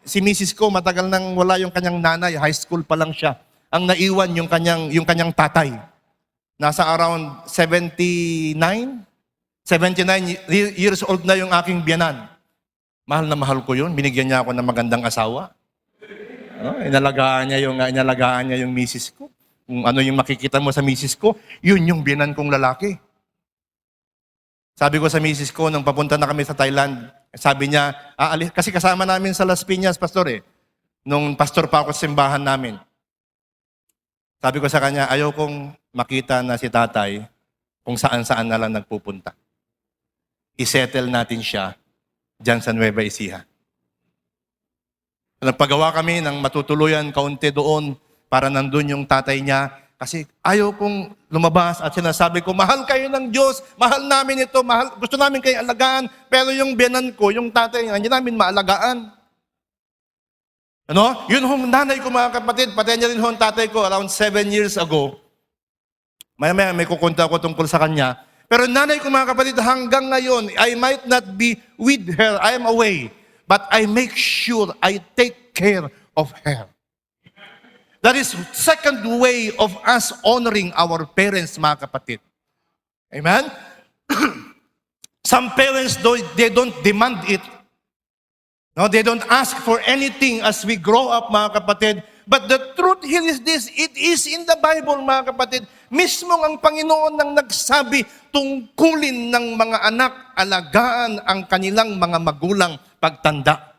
si Mrs. ko, matagal nang wala yung kanyang nanay. High school pa lang siya. Ang naiwan yung kanyang tatay. Nasa around 79 years old na yung aking biyanan. Mahal na mahal ko yun. Binigyan niya ako ng magandang asawa. Inalagaan niya yung misis ko. Kung ano yung makikita mo sa misis ko, yun yung biyanan kong lalaki. Sabi ko sa misis ko, nung papunta na kami sa Thailand, sabi niya, aalis, kasi kasama namin sa Las Piñas, pastor eh. Nung pastor pa ako sa simbahan namin. Sabi ko sa kanya, ayaw kong makita na si tatay kung saan-saan na lang nagpupunta. I-settle natin siya dyan sa Nueva Ecija. Nagpagawa kami ng matutuluyan kaunti doon para nandun yung tatay niya. Kasi ayaw kong lumabas at sinasabi ko, mahal kayo ng Diyos, mahal namin ito, gusto namin kayo alagaan, pero yung biyanan ko, yung tatay niya, hindi namin maalagaan. Yun hong nanay ko, mga kapatid, patay niya rin hong tatay ko around 7 years ago. Maya-maya may kukunta ko tungkol sa kanya. Pero nanay ko, mga kapatid, hanggang ngayon, I might not be with her, I am away, but I make sure I take care of her. That is second way of us honoring our parents, mga kapatid. Amen? Some parents, they don't demand it. No, they don't ask for anything as we grow up, mga kapatid. But the truth here is this, it is in the Bible, mga kapatid. Mismong ang Panginoon nang nagsabi, tungkulin ng mga anak, alagaan ang kanilang mga magulang pagtanda.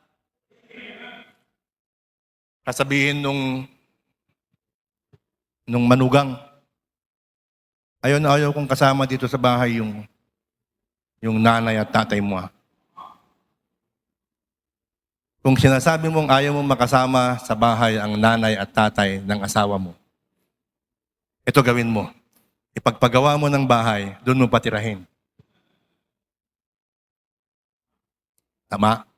Kasabihin nung manugang, ayaw kong kasama dito sa bahay yung nanay at tatay mo. Kung sinasabi mong ayaw mong makasama sa bahay ang nanay at tatay ng asawa mo, ito gawin mo. Ipagpagawa mo ng bahay, doon mo patirahin. Tama?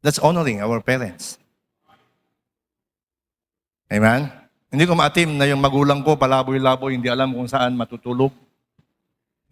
That's honoring our parents. Amen? Hindi ko maatim na yung magulang ko palaboy-laboy, hindi alam kung saan matutulog.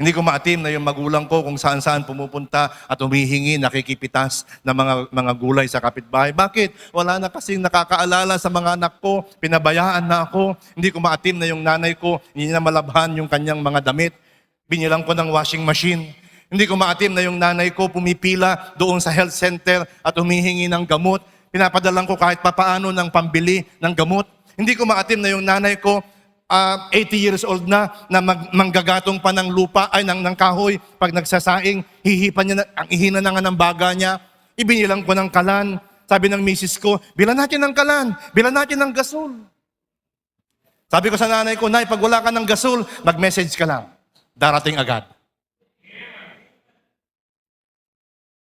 Hindi ko maatim na yung magulang ko kung saan-saan pumupunta at humihingi, nakikipitas ng mga gulay sa kapitbahay. Bakit? Wala na kasing nakakaalala sa mga anak ko, pinabayaan na ako. Hindi ko maatim na yung nanay ko, hindi na malabhan yung kanyang mga damit. Binilang ko ng washing machine. Hindi ko maatim na yung nanay ko pumipila doon sa health center at humihingi ng gamot. Pinapadalang ko kahit papaano ng pambili ng gamot. Hindi ko maatim na yung nanay ko 80 years old na manggagatong pa ng lupa, ng kahoy. Pag nagsasaing, hihipan niya, ang ihina na nga ng baga niya. Ibinilang ko ng kalan. Sabi ng misis ko, bilan natin ng kalan, bilan natin ng gasol. Sabi ko sa nanay ko, Nay, pag wala ka ng gasol, mag-message ka lang. Darating agad.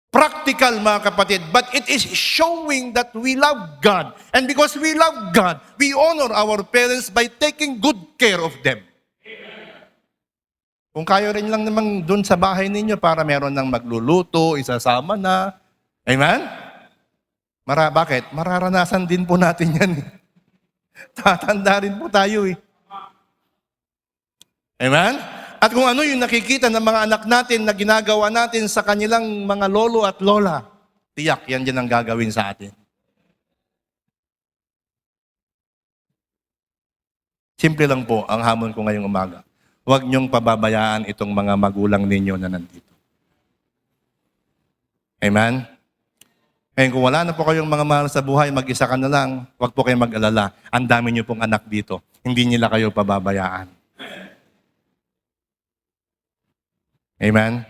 Practical, mga kapatid, but it is showing that we love God. And because we love God, we honor our parents by taking good care of them. Kung kayo rin lang naman dun sa bahay ninyo para meron ng magluluto, isasama na. Amen? Bakit? Mararanasan din po natin yan. Tatanda rin po tayo eh. Amen? At kung ano yung nakikita ng mga anak natin na ginagawa natin sa kanilang mga lolo at lola, tiyak, yan din ang gagawin sa atin. Simple lang po ang hamon ko ngayong umaga. Huwag niyong pababayaan itong mga magulang ninyo na nandito. Amen? Ngayon, kung wala na po kayong mga mahal sa buhay, mag-isa ka na lang, huwag po kayong mag-alala. Ang dami niyo pong anak dito. Hindi nila kayo pababayaan. Amen?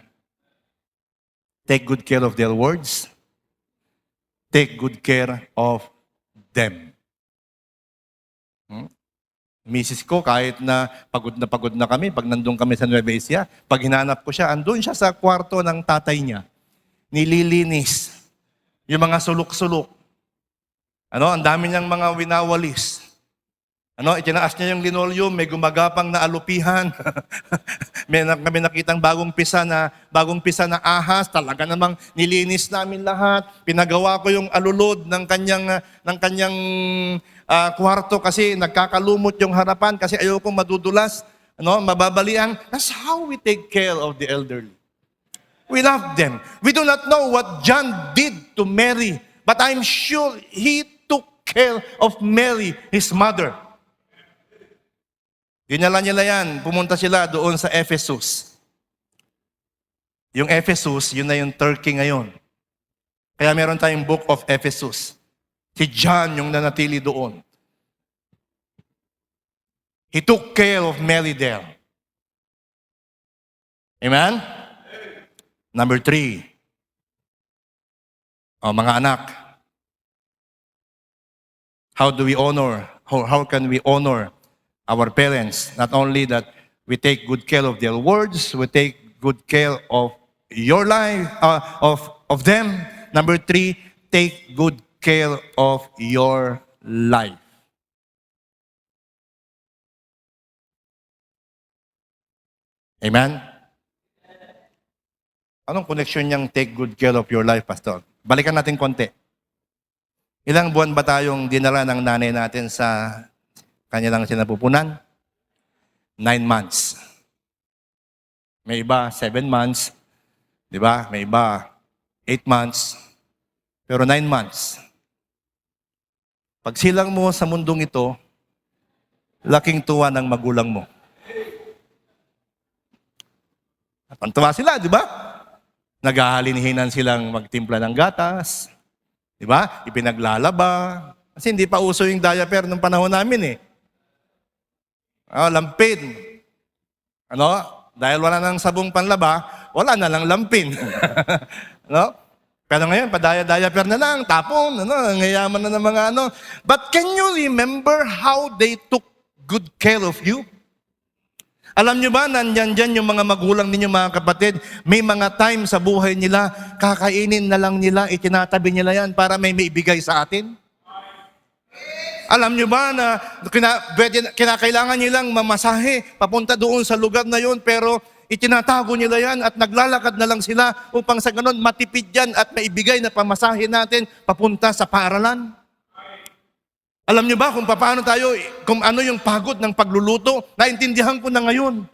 Take good care of their words. Take good care of them. Misis ko, kahit na pagod na kami, pag nandun kami sa Nueva Ecija, pag hinanap ko siya, andun siya sa kwarto ng tatay niya. Nililinis. Yung mga sulok-sulok. Ang dami niyang mga winawalis. Itinaas niya yung linoleum, may gumagapang na alupihan. Kami nakitang bagong pisa na ahas, talaga namang nilinis namin lahat. Pinagawa ko yung alulod ng kanyang kwarto kasi nagkakalumot yung harapan kasi ayokong madudulas, mababalian. That's how we take care of the elderly. We love them. We do not know what John did to Mary, but I'm sure he took care of Mary, his mother. Dinala nila yan, pumunta sila doon sa Ephesus. Yung Ephesus, yun na yung Turkey ngayon. Kaya meron tayong Book of Ephesus. Si John yung nanatili doon. He took care of Mary there. Amen? Number 3. Mga anak. How do we honor? How can we honor our parents? Not only that we take good care of their words, we take good care of your life, of them. Number 3, take good care of your life. Amen? Anong connection niyang take good care of your life, Pastor? Balikan natin konti. Ilang buwan ba tayong dinala ng nanay natin sa kanilang sinapupunan? 9 months. May iba, 7 months. Di ba? May iba, 8 months. Pero 9 months. Pag silang mo sa mundong ito, laking tuwa ng magulang mo. Pantuwa sila, di ba? Naghahalin-hinan silang magtimpla ng gatas. Di ba? Ipinaglalaba. Kasi hindi pa uso yung diaper nung panahon namin eh. Lampin. Dahil wala nang sabong panlaba, wala na lang lampin. Pero ngayon, padaya-diaper na lang, tapon, ngayaman na ng mga But can you remember how they took good care of you? Alam nyo ba, nandyan dyan yung mga magulang ninyo, mga kapatid, may mga time sa buhay nila, kakainin na lang nila, itinatabi nila yan para may maibigay sa atin? Alam nyo ba na kinakailangan nilang mamasahe papunta doon sa lugar na yun, pero itinatago nila yan at naglalakad na lang sila upang sa ganun matipid yan at maibigay na pamasahe natin papunta sa paaralan? Alam niyo ba kung paano tayo, kung ano yung pagod ng pagluluto? Naintindihan ko na ngayon.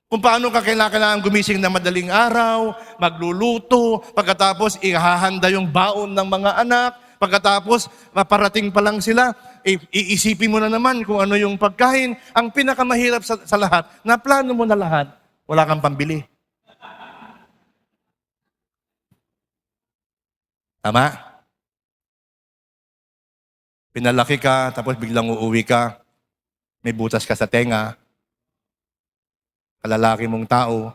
Kung paano ka kailangan gumising na madaling araw, magluluto, pagkatapos ihahanda yung baon ng mga anak, pagkatapos maparating pa lang sila, iisipin mo na naman kung ano yung pagkain. Ang pinakamahirap sa lahat, na plano mo na lahat, wala kang pambili. Tama? Pinalaki ka, tapos biglang uuwi ka, may butas ka sa tenga, kalalaki mong tao.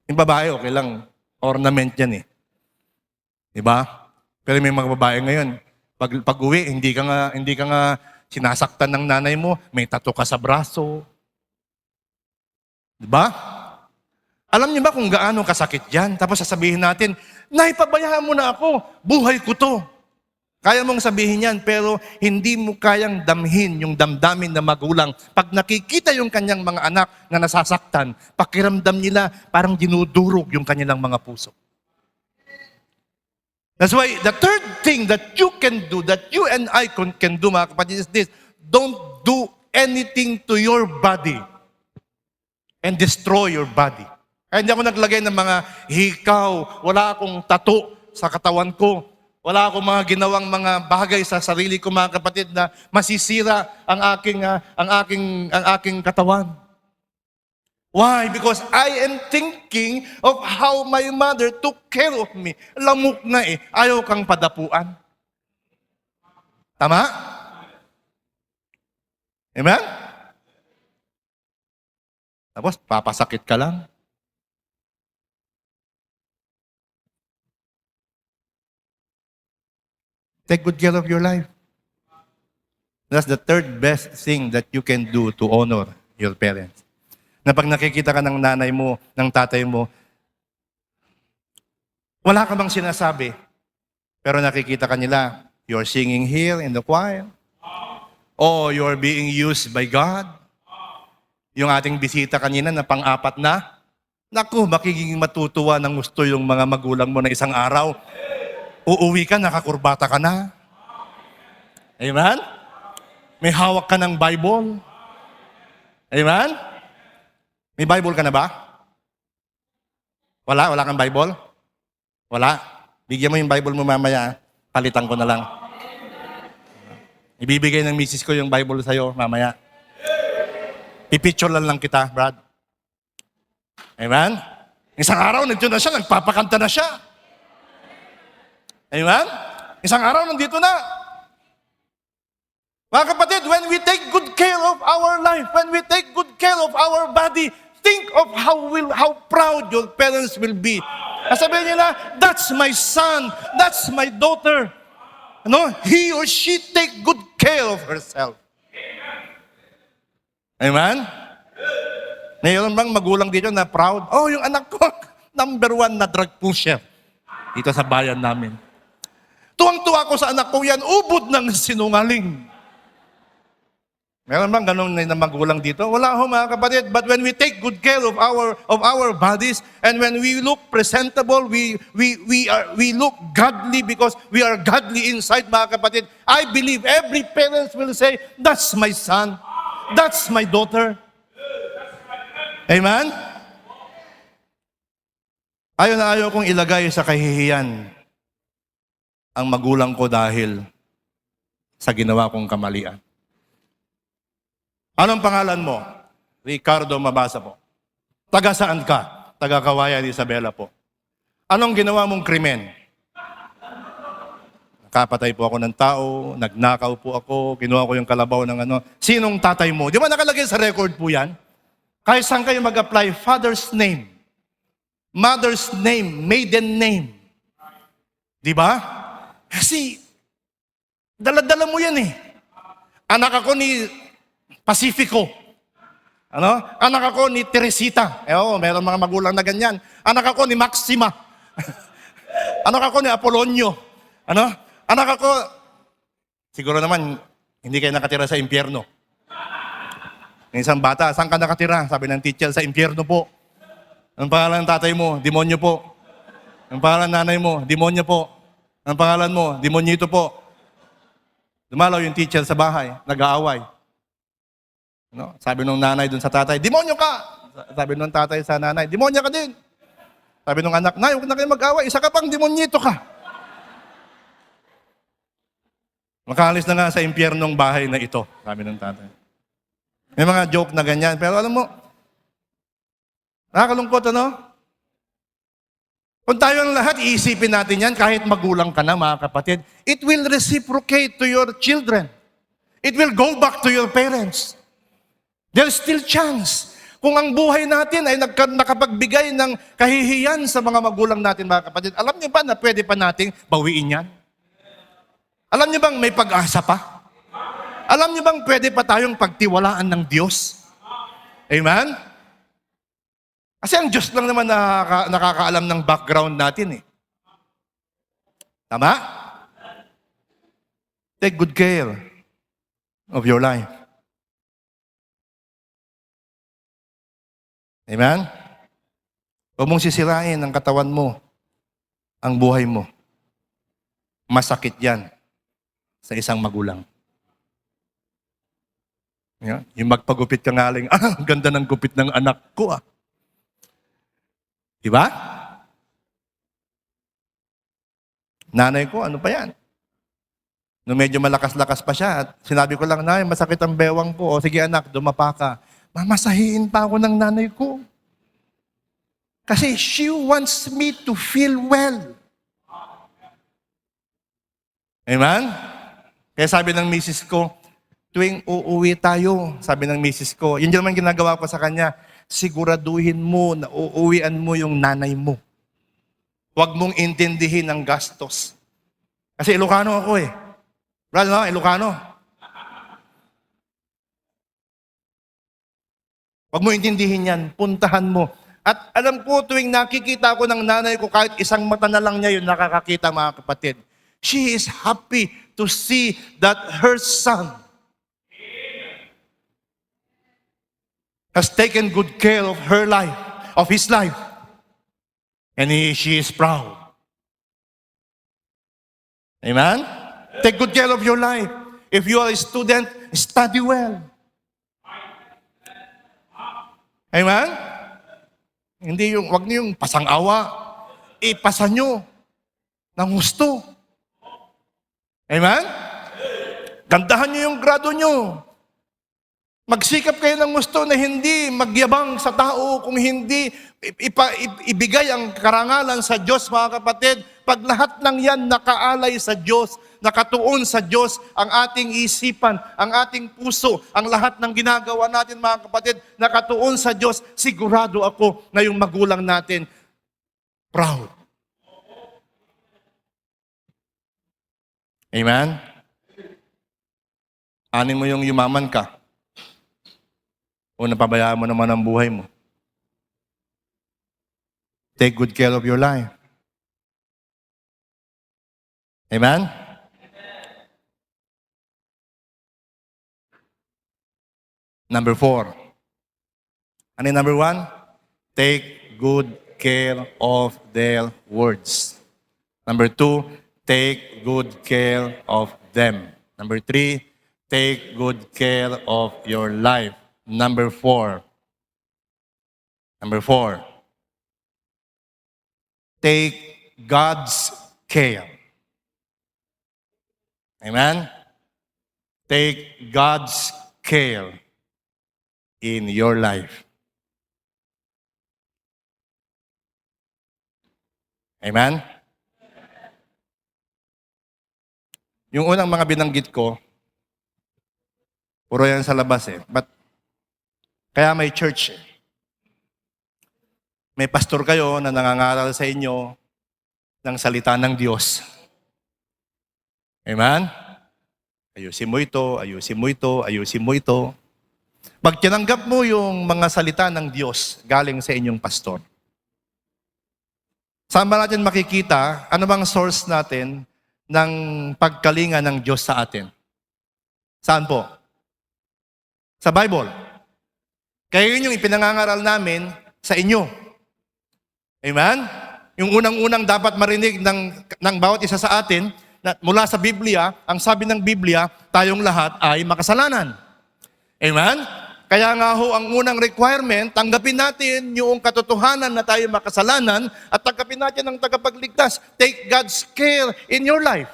Yung babae, okay lang. Ornament yan eh. Diba? Pero may mga babae ngayon, pag uwi, hindi ka nga sinasaktan ng nanay mo, may tattoo ka sa braso. Diba? Alam niyo ba kung gaano kasakit yan? Tapos sasabihin natin, Nay, pabayaan mo na ako, buhay ko to. Kaya mong sabihin yan, pero hindi mo kayang damhin yung damdamin na magulang. Pag nakikita yung kanyang mga anak na nasasaktan, pakiramdam nila parang dinudurog yung kanilang mga puso. That's why the third thing that you can do, that you and I can do, mga kapatid, is this: don't do anything to your body and destroy your body. Kaya hindi ako naglagay ng mga hikaw, wala akong tattoo sa katawan ko. Wala akong mga ginawang mga bagay sa sarili ko, mga kapatid, na masisira ang aking katawan. Why? Because I am thinking of how my mother took care of me. Lamok na eh. Ayaw kang padapuan. Tama? Amen? Tapos, papasakit ka lang. Take good care of your life. That's the third best thing that you can do to honor your parents. Na pag nakikita ka ng nanay mo, ng tatay mo, wala ka bang sinasabi, pero nakikita ka nila, you're singing here in the choir, or you're being used by God. Yung ating bisita kanina na pang-apat na, naku, makiging matutuwa ng gusto yung mga magulang mo na isang araw. Uuwi ka, nakakurbata ka na. Amen? May hawak ka ng Bible. Amen? May Bible ka na ba? Wala? Wala kang Bible? Wala? Bigyan mo yung Bible mo mamaya. Palitan ko na lang. Ibibigay ng misis ko yung Bible sa'yo mamaya. Pipicture lang kita, Brad. Amen? Isang araw, nandito na siya, nagpapakanta na siya. Amen? Isang araw, nandito na. Mga kapatid, when we take good care of our life, when we take good care of our body, think of how proud your parents will be. Sabihin nila, that's my son, that's my daughter. Ano? He or she take good care of herself. Amen? Mayroon bang magulang dito na proud? Oh, yung anak ko, number 1 na drug pusher dito sa bayan namin. Tuwang-tuwa ko sa anak ko yan, ubod ng sinungaling. Meron bang ganun na magulang dito? Wala ho, mga kapatid. But when we take good care of our bodies, and when we look presentable, we look godly because we are godly inside, mga kapatid. I believe every parent will say, that's my son, that's my daughter. Amen? Ayaw na ayaw kong ilagay sa kahihiyan ang magulang ko dahil sa ginawa kong kamalian. Anong pangalan mo? Ricardo Mabasa po. Taga saan ka? Taga Kawayan, Isabela po. Anong ginawa mong krimen? Nakapatay po ako ng tao, nagnakaw po ako, kinuha ko yung kalabaw ng ano. Sinong tatay mo? Di ba nakalagay sa record po yan? Kahit saan kayo mag-apply, father's name, mother's name, maiden name. Di ba? Kasi, dala-dala mo yan eh. Anak ako ni Pacifico. Ano? Anak ako ni Teresita. Meron mga magulang na ganyan. Anak ako ni Maxima. Anak ako ni Apolonio. Ano? Anak ako, siguro naman, hindi kayo nakatira sa impyerno. Yung isang bata, saan ka nakatira? Sabi ng teacher, sa impyerno po. Ang pangalan ng tatay mo, demonyo po. Ang pangalan ng nanay mo, demonyo po. Ang pangalan mo, demonyito po. Dumalaw yung teacher sa bahay, nag-aaway. No? Sabi nung nanay dun sa tatay, demonyo ka! Sabi nung tatay sa nanay, demonyo ka din! Sabi nung anak, nay, huwag na kayo mag-away, isa ka pang demonyito ka! Makaalis na nga sa impyernong bahay na ito, sabi ng tatay. May mga joke na ganyan, pero alam mo, nakakalungkot, ano? Kung tayo ang lahat, iisipin natin yan, kahit magulang ka na, mga kapatid, it will reciprocate to your children. It will go back to your parents. There's still chance. Kung ang buhay natin ay nakapagbigay ng kahihiyan sa mga magulang natin, mga kapatid, alam niyo ba na pwede pa nating bawiin yan? Alam niyo bang may pag-asa pa? Alam niyo bang pwede pa tayong pagtiwalaan ng Diyos? Amen? Kasi ang Diyos lang naman nakakaalam ng background natin eh. Tama? Take good care of your life. Amen? Huwag mong sisirain ang katawan mo, ang buhay mo. Masakit yan sa isang magulang. Yung magpagupit ka ngaling, ang ganda ng gupit ng anak ko ah. Diba? Nanay ko, ano pa yan? Nung medyo malakas-lakas pa siya, at sinabi ko lang, nay, masakit ang bewang ko. O sige anak, dumapa ka. Mamasahiin pa ako ng nanay ko. Kasi she wants me to feel well. Amen? Kaya sabi ng misis ko, tuwing uuwi tayo, sabi ng misis ko, yun naman ginagawa ko sa kanya, siguraduhin mo na uuwian mo yung nanay mo. Huwag mong intindihin ang gastos. Kasi Ilocano ako eh. Brother, no? Ilocano. Huwag mo intindihin yan, puntahan mo. At alam ko, tuwing nakikita ko ng nanay ko, kahit isang mata na lang niya yun nakakakita, mga kapatid. She is happy to see that her son has taken good care of her life, of his life. And she is proud. Amen? Take good care of your life. If you are a student, study well. Amen? Hindi yung, wag niyo yung pasang-awa. Ipasa nyo ng gusto. Amen? Gandahan nyo yung grado nyo. Magsikap kayo ng gusto na hindi magyabang sa tao, kung hindi ibigay ang karangalan sa Diyos, mga kapatid. Pag lahat ng yan nakaalay sa Diyos, nakatuon sa Diyos, ang ating isipan, ang ating puso, ang lahat ng ginagawa natin, mga kapatid, nakatuon sa Diyos, sigurado ako na yung magulang natin, proud. Amen? Anin mo yung yumaman ka, o napabayaan mo naman ang buhay mo. Take good care of your life. Amen? Number 4. Ano yung number 1? Take good care of their words. Number 2, take good care of them. Number 3, take good care of your life. Number 4. Take God's care. Amen? Take God's care in your life. Amen? Yung unang mga binanggit ko, puro yan sa labas eh. But, kaya may church eh. May pastor kayo na nangangaral sa inyo ng salita ng Diyos. Amen? Ayusin mo ito, ayusin mo ito, ayusin mo ito. Pag tinanggap mo yung mga salita ng Diyos galing sa inyong pastor, saan ba natin makikita, ano bang source natin ng pagkalinga ng Diyos sa atin? Saan po? Sa Bible. Kaya yun yung ipinangangaral namin sa inyo. Amen? Yung unang-unang dapat marinig ng bawat isa sa atin, mula sa Biblia, ang sabi ng Biblia, tayong lahat ay makasalanan. Amen? Kaya nga ho, ang unang requirement, tanggapin natin yung katotohanan na tayo makasalanan at tanggapin natin ang tagapagligtas. Take God's care in your life.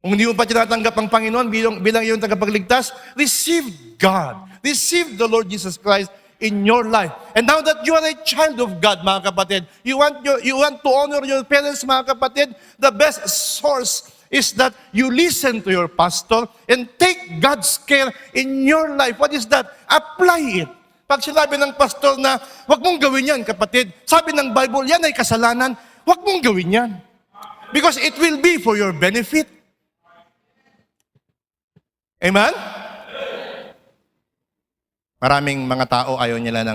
Kung hindi mo pa tinatanggap ang Panginoon bilang iyong tagapagligtas, receive God. Receive the Lord Jesus Christ in your life. And now that you are a child of God, mga kapatid, you want to honor your parents, mga kapatid, the best source is that you listen to your pastor and take God's care in your life. What is that? Apply it. Pag sinabi ng pastor na, huwag mong gawin yan, kapatid. Sabi ng Bible, yan ay kasalanan. Huwag mong gawin yan. Because it will be for your benefit. Amen? Maraming mga tao ayaw nila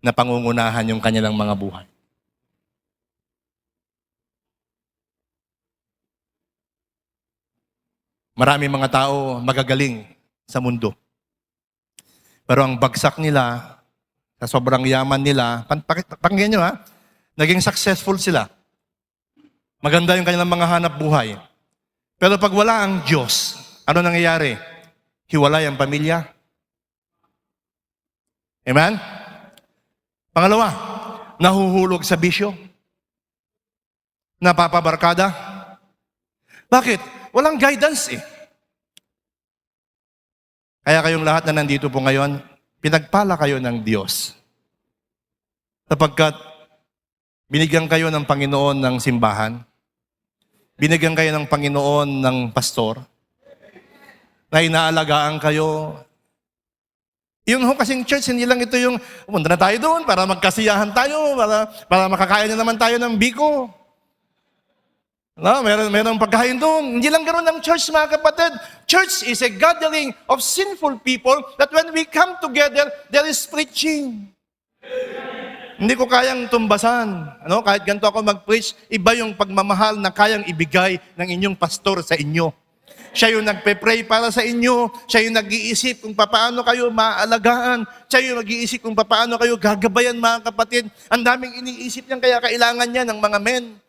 na pangungunahan yung kanilang mga buhay. Maraming mga tao magagaling sa mundo. Pero ang bagsak nila, sa sobrang yaman nila, pakinggan nyo ha, naging successful sila. Maganda yung kanilang mga hanap buhay. Pero pag wala ang Diyos, ano nangyayari? Hiwalay ang pamilya. Amen? Pangalawa, nahuhulog sa bisyo. Napapabarkada. Bakit? Walang guidance eh. Kaya kayong lahat na nandito po ngayon, pinagpala kayo ng Diyos. Sapagkat binigyan kayo ng Panginoon ng simbahan, binigyan kayo ng Panginoon ng pastor, na inaalagaan kayo. Yung kasing church, hindi lang ito yung, pumunta na tayo doon para magkasiyahan tayo, para makakain na naman tayo ng biko. No, meron pagkain doon. Hindi lang ganoon ang church, mga kapatid. Church is a gathering of sinful people that when we come together, there is preaching. Hindi ko kayang tumbasan. Kahit ganito ako mag-preach, iba yung pagmamahal na kayang ibigay ng inyong pastor sa inyo. Siya yung nagpe-pray para sa inyo. Siya yung nag-iisip kung paano kayo maaalagaan. Siya yung nag-iisip kung paano kayo gagabayan, mga kapatid. Ang daming iniisip niyan, kaya kailangan niya ng mga men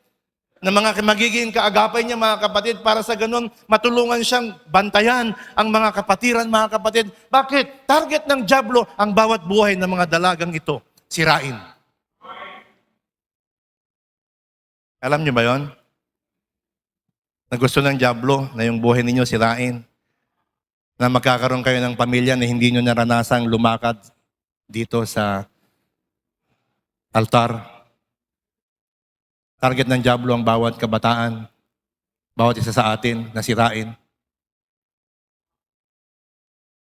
na mga magiging kaagapay niya, mga kapatid, para sa ganun matulungan siyang bantayan ang mga kapatiran, mga kapatid. Bakit? Target ng dyablo ang bawat buhay ng mga dalagang ito. Sirain. Alam niyo ba yon? Na gusto ng dyablo na yung buhay ninyo sirain. Na magkakaroon kayo ng pamilya na hindi nyo naranasang lumakad dito sa altar. Target ng dyablo ang bawat kabataan, bawat isa sa atin na sirain.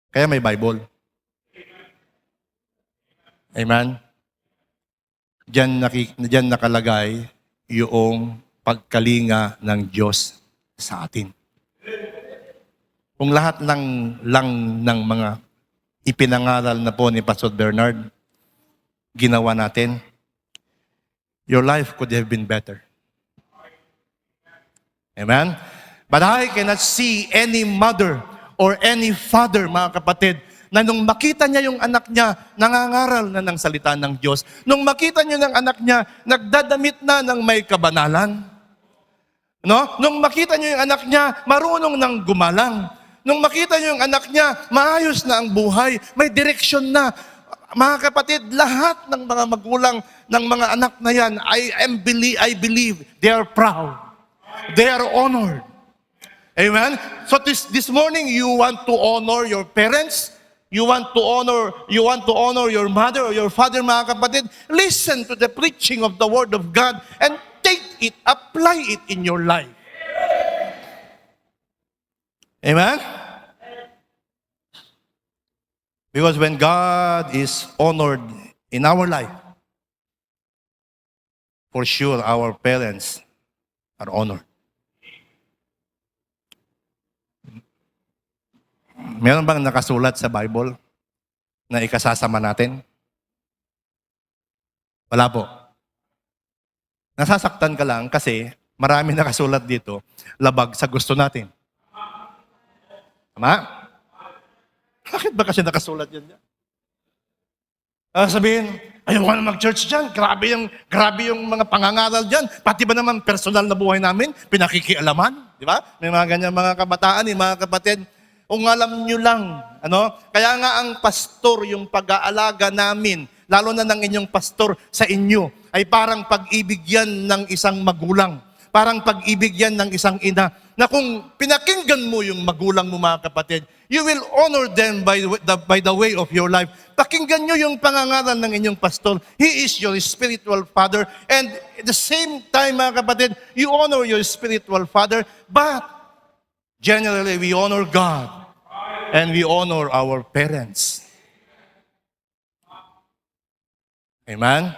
Kaya may Bible. Amen? Diyan nakalagay yung pagkalinga ng Diyos sa atin. Kung lahat lang ng mga ipinangaral na po ni Pastor Bernard, ginawa natin, your life could have been better. Amen? But I cannot see any mother or any father, mga kapatid, na nung makita niya yung anak niya, nangangaral na ng salita ng Diyos. Nung makita niya ng anak niya, nagdadamit na ng may kabanalan. Nung makita niyo yung anak niya, marunong ng gumalang. Nung makita niyo yung anak niya, maayos na ang buhay, may direksyon na. Mga kapatid, lahat ng mga magulang ng mga anak na yan, I believe they are proud. They are honored. Amen? So this morning, you want to honor your parents? You want to honor your mother or your father, mga kapatid? Listen to the preaching of the Word of God and take it, apply it in your life. Amen? Because when God is honored in our life, for sure our parents are honored. Meron bang nakasulat sa Bible na ikasasama natin? Wala po. Nasasaktan ka lang kasi marami nakasulat dito, labag sa gusto natin. Tama? Bakit ba kasi nakasulat yan? Sabihin, ayoko na mag-church dyan. Grabe yung mga pangangaral dyan. Pati ba naman personal na buhay namin, pinakikialaman? Di ba? May mga ganyan mga kabataan, mga kapatid. Kung alam nyo lang, kaya nga ang pastor, yung pag-aalaga namin, lalo na ng inyong pastor sa inyo, ay parang pag-ibig yan ng isang magulang. Parang pag-ibig yan ng isang ina, na kung pinakinggan mo yung magulang mo mga kapatid, you will honor them by the way of your life. Pakinggan nyo yung pangangaral ng inyong pastor. He is your spiritual father. And at the same time, mga kapatid, you honor your spiritual father. But generally, we honor God. And we honor our parents. Amen?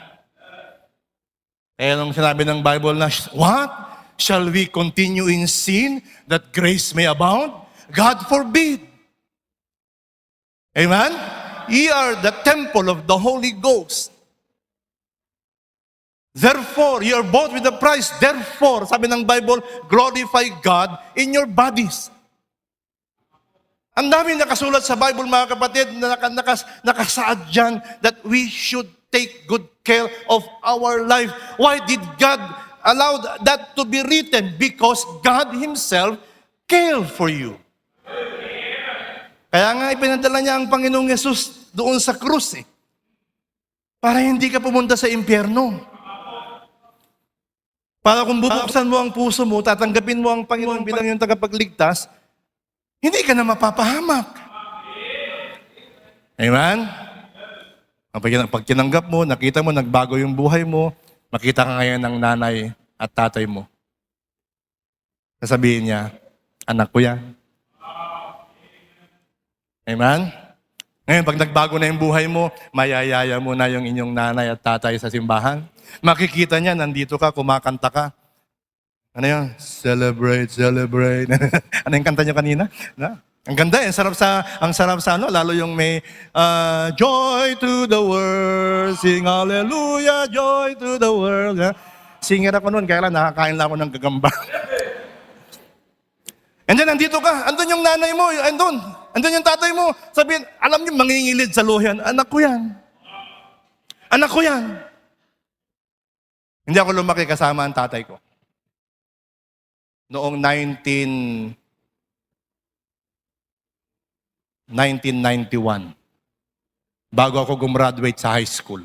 Kaya nung sinabi ng Bible na, what? Shall we continue in sin that grace may abound? God forbid. Amen? Ye are the temple of the Holy Ghost. Therefore, ye are bought with a price. Therefore, sabi ng Bible, glorify God in your bodies. Ang dami nakasulat sa Bible, mga kapatid, na nakasaad dyan that we should take good care of our life. Why did God allow that to be written? Because God Himself cared for you. Kaya nga ipinadala niya ang Panginoong Yesus doon sa krus para hindi ka pumunta sa impyerno. Para kung bubuksan mo ang puso mo, tatanggapin mo ang Panginoon bilang yung tagapagligtas, hindi ka na mapapahamak. Amen? Pag tinanggap mo, nakita mo, nagbago yung buhay mo, makita ka ngayon ng nanay at tatay mo. Sasabihin niya, anak ko yan. Amen? Ngayon, pag nagbago na yung buhay mo, mayayaya mo na yung inyong nanay at tatay sa simbahan. Makikita niya, nandito ka, kumakanta ka. Ano yun? Celebrate, celebrate. Ano yung kanta niyo kanina? Na? Ang ganda eh, ang sarap sa lalo yung may joy to the world, sing hallelujah, joy to the world. Singer ako noon, kaya lang nakakain lang ako ng gagamba. And then nandito ka, andun yung nanay mo, andun yung tatay mo. Sabihin, alam niyo, mangingilid sa luhian, anak ko yan. Anak ko yan. Hindi ako lumaki kasama ang tatay ko. Noong 1991, bago ako gumraduate sa high school.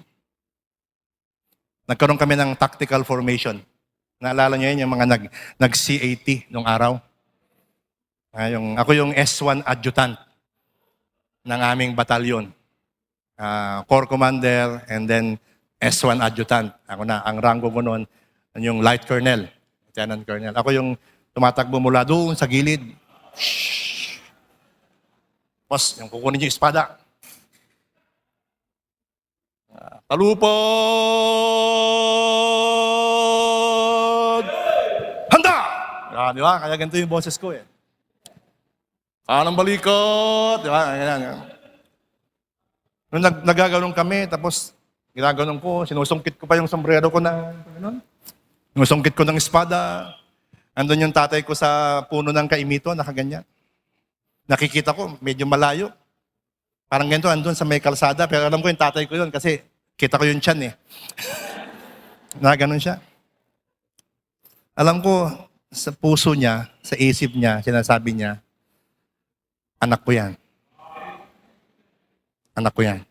Nagkaroon kami ng tactical formation. Naalala niyo yun, yung mga nag-CAT nung araw? Ako yung S1 adjutant ng aming batalyon. Corps commander and then S1 adjutant. Ako na, ang rango ko noon, yung light colonel, lieutenant colonel. Ako yung tumatakbo mula doon sa gilid. Tapos, yung kukunin niyo yung espada. Talupod! Handa! Di ba? Kaya ganito yung boses ko eh. Anong balikot? Di ba? Ganyan. Nung nagaganon kami, tapos ginaganon ko, sinusungkit ko pa yung sombrero ko na, sinusungkit ko ng espada. Andun yung tatay ko sa puno ng kaimito, nakaganyan. Nakikita ko, medyo malayo. Parang ganito, andun sa may kalsada, pero alam ko yung tatay ko yun kasi kita ko yung tiyan eh. Nakaganon siya. Alam ko, sa puso niya, sa isip niya, sinasabi niya, anak ko yan. Anak ko yan.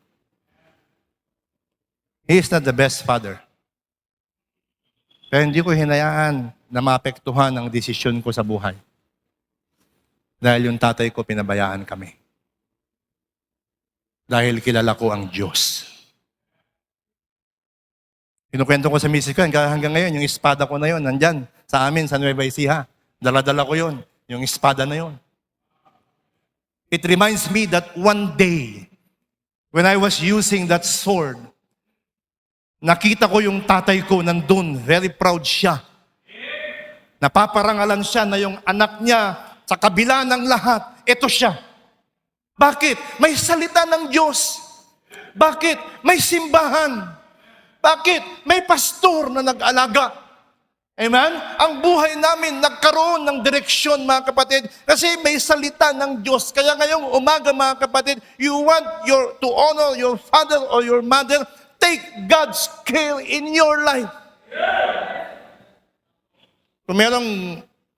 He is not the best father. Pero hindi ko hinayaan na maapektuhan ang desisyon ko sa buhay. Dahil yung tatay ko, pinabayaan kami. Dahil kilala ko ang Diyos. Kinukwento ko sa misis ko, hanggang ngayon, yung espada ko na yun, nandyan, sa amin, sa Nueva Ecija. Dala-dala ko yun, yung espada na yun. It reminds me that one day, when I was using that sword, nakita ko yung tatay ko nandun, very proud siya. Napaparangalan siya na yung anak niya, sa kabila ng lahat, ito siya. Bakit? May salita ng Diyos. Bakit? May simbahan. Bakit? May pastor na nag-alaga. Amen? Ang buhay namin nagkaroon ng direksyon, mga kapatid, kasi may salita ng Diyos. Kaya ngayong umaga, mga kapatid, you want to honor your father or your mother, take God's care in your life. Kung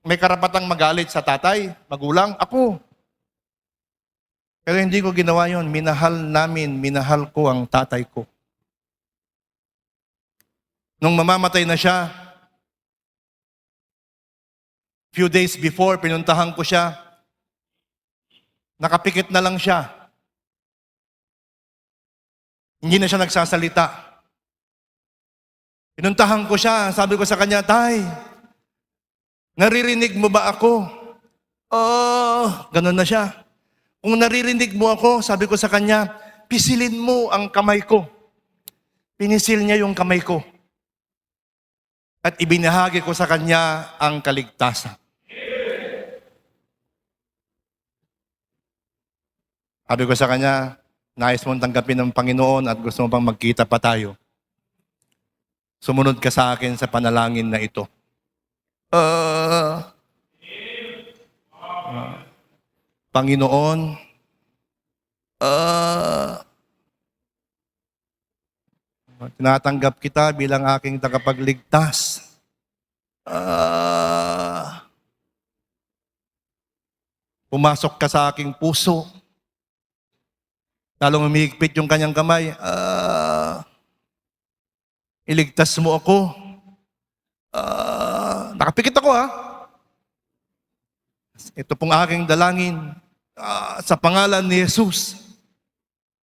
may karapatang magalit sa tatay, magulang, ako. Pero hindi ko ginawa yon. Minahal ko ang tatay ko. Nung mamamatay na siya, few days before, pinuntahan ko siya, nakapikit na lang siya. Hindi na siya nagsasalita. Pinuntahan ko siya, sabi ko sa kanya, Tay, naririnig mo ba ako? Ganun na siya. Kung naririnig mo ako, sabi ko sa kanya, pisilin mo ang kamay ko. Pinisil niya yung kamay ko. At ibinahagi ko sa kanya ang kaligtasan. Sabi ko sa kanya, nais mong tanggapin ng Panginoon at gusto mo bang magkita pa tayo? Sumunod ka sa akin sa panalangin na ito. Panginoon, tinatanggap kita bilang aking tagapagligtas. Pumasok ka sa aking puso. Lalong umihigpit yung kanyang kamay. Iligtas mo ako. Nakapikit ako, ha? Ito pong aking dalangin sa pangalan ni Jesus.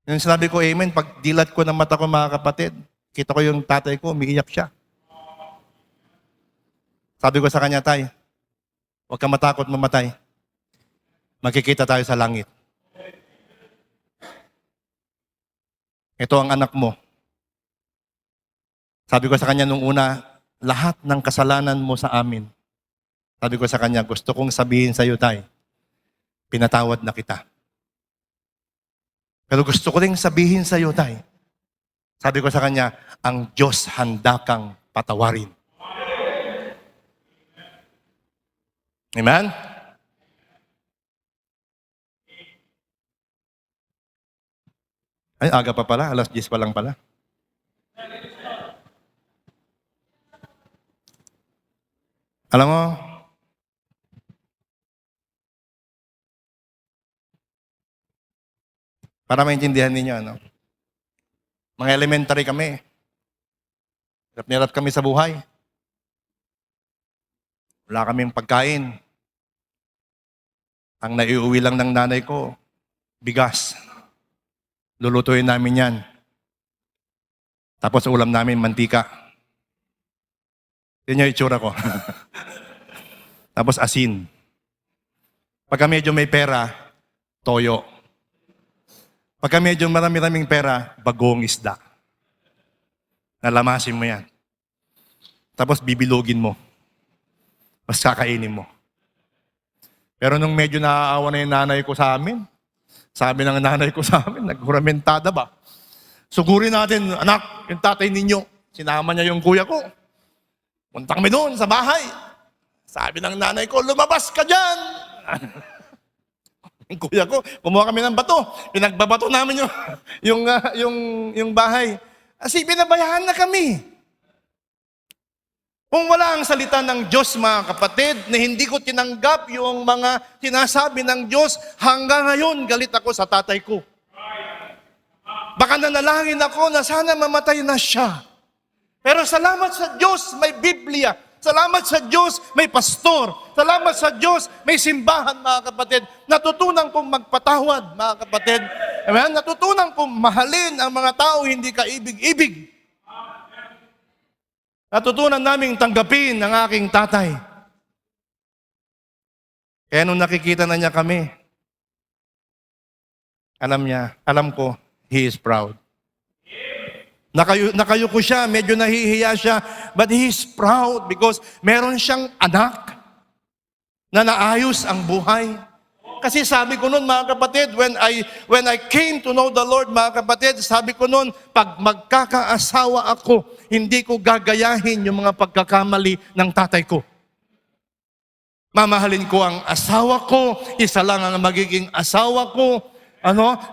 Yung sinabi ko, amen, pag dilat ko ng mata ko, mga kapatid, kita ko yung tatay ko, umiiyak siya. Sabi ko sa kanya, Tay, huwag ka matakot mamatay. Magkikita tayo sa langit. Ito ang anak mo. Sabi ko sa kanya nung una, lahat ng kasalanan mo sa amin. Sabi ko sa kanya, gusto kong sabihin sa iyo, Tay, pinatawad na kita. Pero gusto ko rin sabihin sa iyo, Tay, sabi ko sa kanya, ang Diyos handa kang patawarin. Amen? Ay, aga pa pala, 10:00 pa lang pala. Alam mo, para maintindihan ninyo, mga elementary kami. Hirap na hirap kami sa buhay. Wala kaming pagkain. Ang naiuwi lang ng nanay ko, bigas. Lulutuin namin yan. Tapos ulam namin, mantika. Yun yung itsura ko. Tapos asin. Pagka medyo may pera, toyo. Pagka medyo marami-raming pera, bagong isda. Nalamasin mo yan. Tapos bibilogin mo. Mas kakainin mo. Pero nung medyo naaawa na yung nanay ko sa amin, sabi ng nanay ko sa amin, naghuramentada ba? Sugurin natin, anak, yung tatay ninyo. Sinama niya yung kuya ko. Punta kami doon sa bahay. Sabi ng nanay ko, lumabas ka dyan! Yung kuya ko, kumuha kami ng bato. Pinagbabato namin yung bahay. Kasi pinabayaan na kami. Kung wala ang salita ng Diyos, mga kapatid, na hindi ko tinanggap yung mga sinasabi ng Diyos, hanggang ngayon galit ako sa tatay ko. Baka nanalangin ako na sana mamatay na siya. Pero salamat sa Diyos, may Biblia. Salamat sa Diyos, may pastor. Salamat sa Diyos, may simbahan, mga kapatid. Natutunan kong magpatawad, mga kapatid. Amen? Natutunan kong mahalin ang mga tao hindi kaibig-ibig. Natutunan naming tanggapin ang aking tatay. Kaya nung nakikita na niya kami, alam ko, he is proud. Nakayuko siya, medyo nahihiya siya, but he is proud because meron siyang anak na naayos ang buhay. Kasi sabi ko noon mga kapatid, when I came to know the Lord mga kapatid, sabi ko noon, pag magkakaasawa ako, hindi ko gagayahin yung mga pagkakamali ng tatay ko. Mamahalin ko ang asawa ko, isa lang ang magiging asawa ko.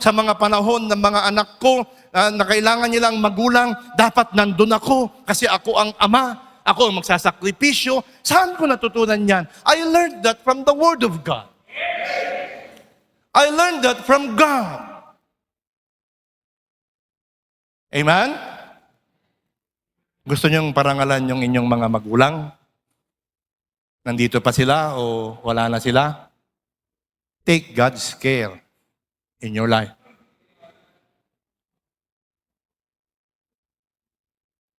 Sa mga panahon ng mga anak ko, na kailangan nilang magulang, dapat nandun ako kasi ako ang ama. Ako ang magsasakripisyo. Saan ko natutunan yan? I learned that from the Word of God. I learned that from God. Amen? Gusto niyong parangalan yung inyong mga magulang? Nandito pa sila o wala na sila? Take God's care in your life.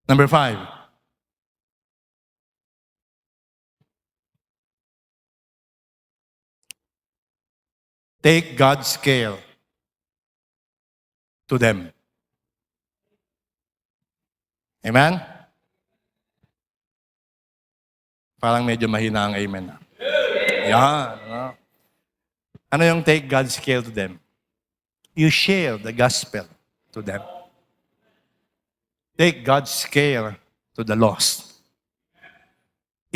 Number 5. Take God's care to them. Amen? Parang medyo mahina ang amen. Yan. Ano yung take God's care to them? You share the gospel to them. Take God's care to the lost.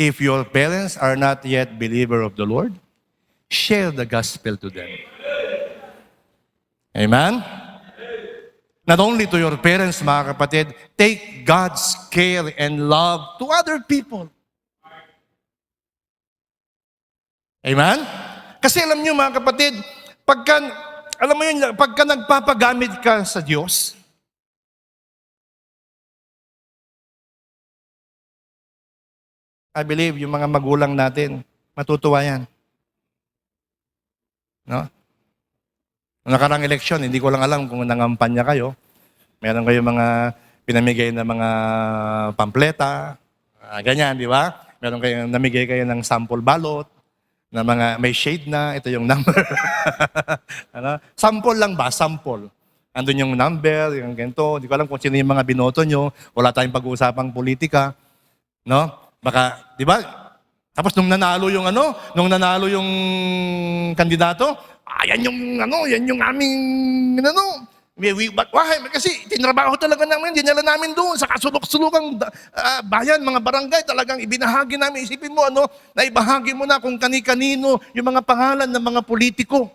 If your parents are not yet believer of the Lord, share the gospel to them. Amen? Not only to your parents, mga kapatid, take God's care and love to other people. Amen? Kasi alam niyo mga kapatid, pagka nagpapagamit ka sa Diyos, I believe yung mga magulang natin, matutuwa yan. No? Noong nakarang eleksyon, hindi ko lang alam kung nangampanya kayo. Meron kayo mga pinamigay na mga pampleta, ganyan, di ba? Meron kayo namigay kayo ng sample ballot, na mga may shade na, ito yung number. Sample lang ba? Sample. Andun yung number, yung ganito. Hindi ko alam kung sino yung mga binoto nyo. Wala tayong pag-uusapang politika. No? Baka, di ba? Tapos nung nanalo yung kandidato, yan yung aming, why? Kasi tinrabaho talaga namin, dinala namin doon sa kasulok-sulukang bayan, mga barangay, talagang ibinahagi namin. Isipin mo, na ibahagi mo na kung kani-kanino yung mga pangalan ng mga politiko.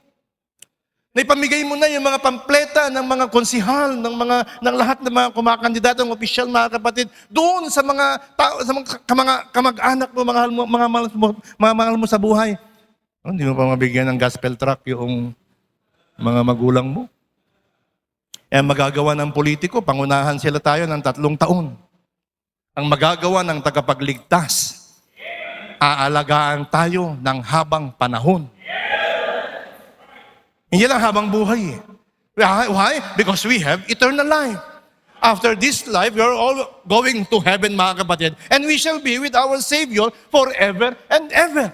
Naipamigay mo na yung mga pampleta ng mga konsihal, ng lahat ng mga kumakandidatong opisyal, mga kapatid, doon sa mga tao, sa mga kamag-anak mo, mga mahal mo sa buhay. Hindi mo pa mabigyan ng gospel track yung mga magulang mo. Magagawa ng politiko, pangunahan sila tayo ng 3 taon. Ang magagawa ng tagapagligtas, aalagaan tayo ng habang panahon. Hindi lang habang buhay. Why? Because we have eternal life. After this life, we are all going to heaven, mga kapatid. And we shall be with our Savior forever and ever.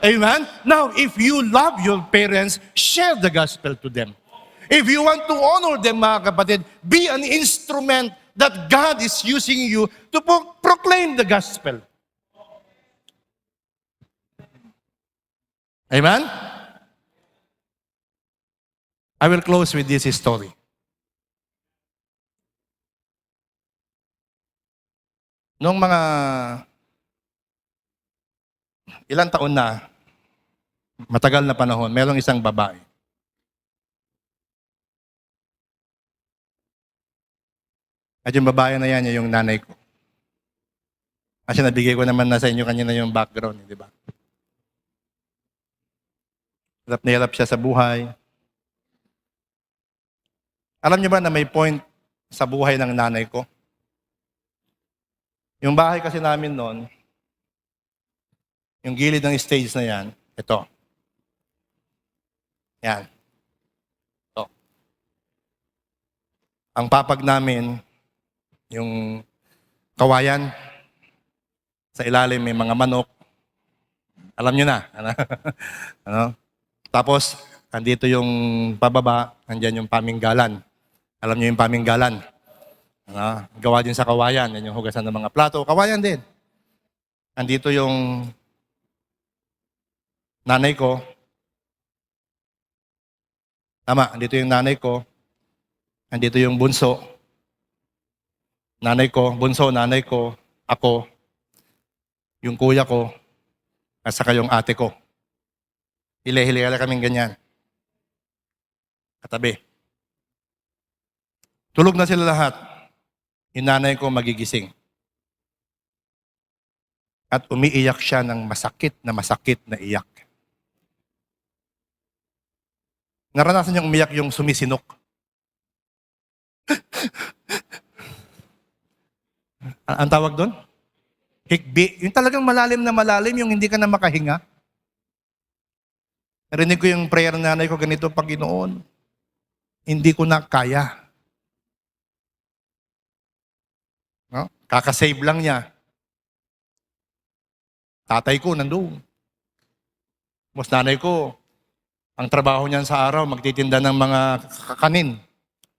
Amen? Now, if you love your parents, share the gospel to them. If you want to honor them, mga kapatid, be an instrument that God is using you to proclaim the gospel. Amen? I will close with this story. Noong mga ilang taon na, matagal na panahon, mayroong isang babae. At yung babae na yan, yung nanay ko. Kasi nabigay ko naman na sa inyo kanina yung background, di ba? Hirap na hirap siya sa buhay. Alam niyo ba na may point sa buhay ng nanay ko? Yung bahay kasi namin noon, yung gilid ng stage na yan, ito. Yan. Ito. Ang papag namin, yung kawayan, sa ilalim may mga manok. Alam niyo na. Tapos, andito yung pababa, andyan yung paminggalan. Alam niyo yung paminggalan. Gawa din sa kawayan. Yan yung hugasan ng mga plato. Kawayan din. Andito yung nanay ko. Tama, andito yung nanay ko, andito yung bunso, nanay ko, bunso, nanay ko, ako, yung kuya ko, at saka yung ate ko. Hile-hile kaming ganyan. Katabi. Tulog na sila lahat. Yung nanay ko magigising. At umiiyak siya ng masakit na iyak. Naranasan niyang umiyak yung sumisinok. Ang tawag doon? Hikbi. Yung talagang malalim na malalim, yung hindi ka na makahinga. Narinig ko yung prayer ng nanay ko ganito, Panginoon, hindi ko na kaya. No? Kakasave lang niya. Tatay ko nandoon. Mas nanay ko, ang trabaho niyan sa araw, magtitinda ng mga kakanin.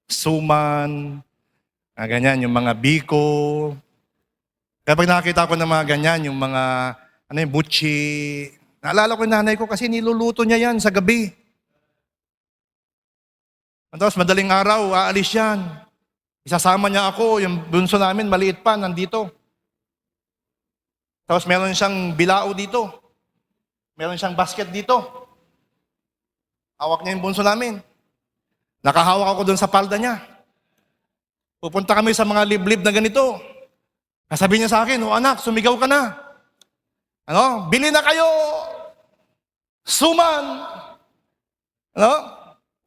Suman, ganyan, yung mga biko. Kaya pag nakakita ko ng mga ganyan, yung mga, butchi, naalala ko yung nanay ko kasi niluluto niya yan sa gabi. Tapos madaling araw, aalis yan. Isasama niya ako, yung bunso namin, maliit pa, nandito. Tapos meron siyang bilao dito. Meron siyang basket dito. Hawak niya yung bunso namin. Nakahawak ako doon sa palda niya. Pupunta kami sa mga liblib na ganito. Sabi niya sa akin, anak, sumigaw ka na. Bili na kayo. Suman.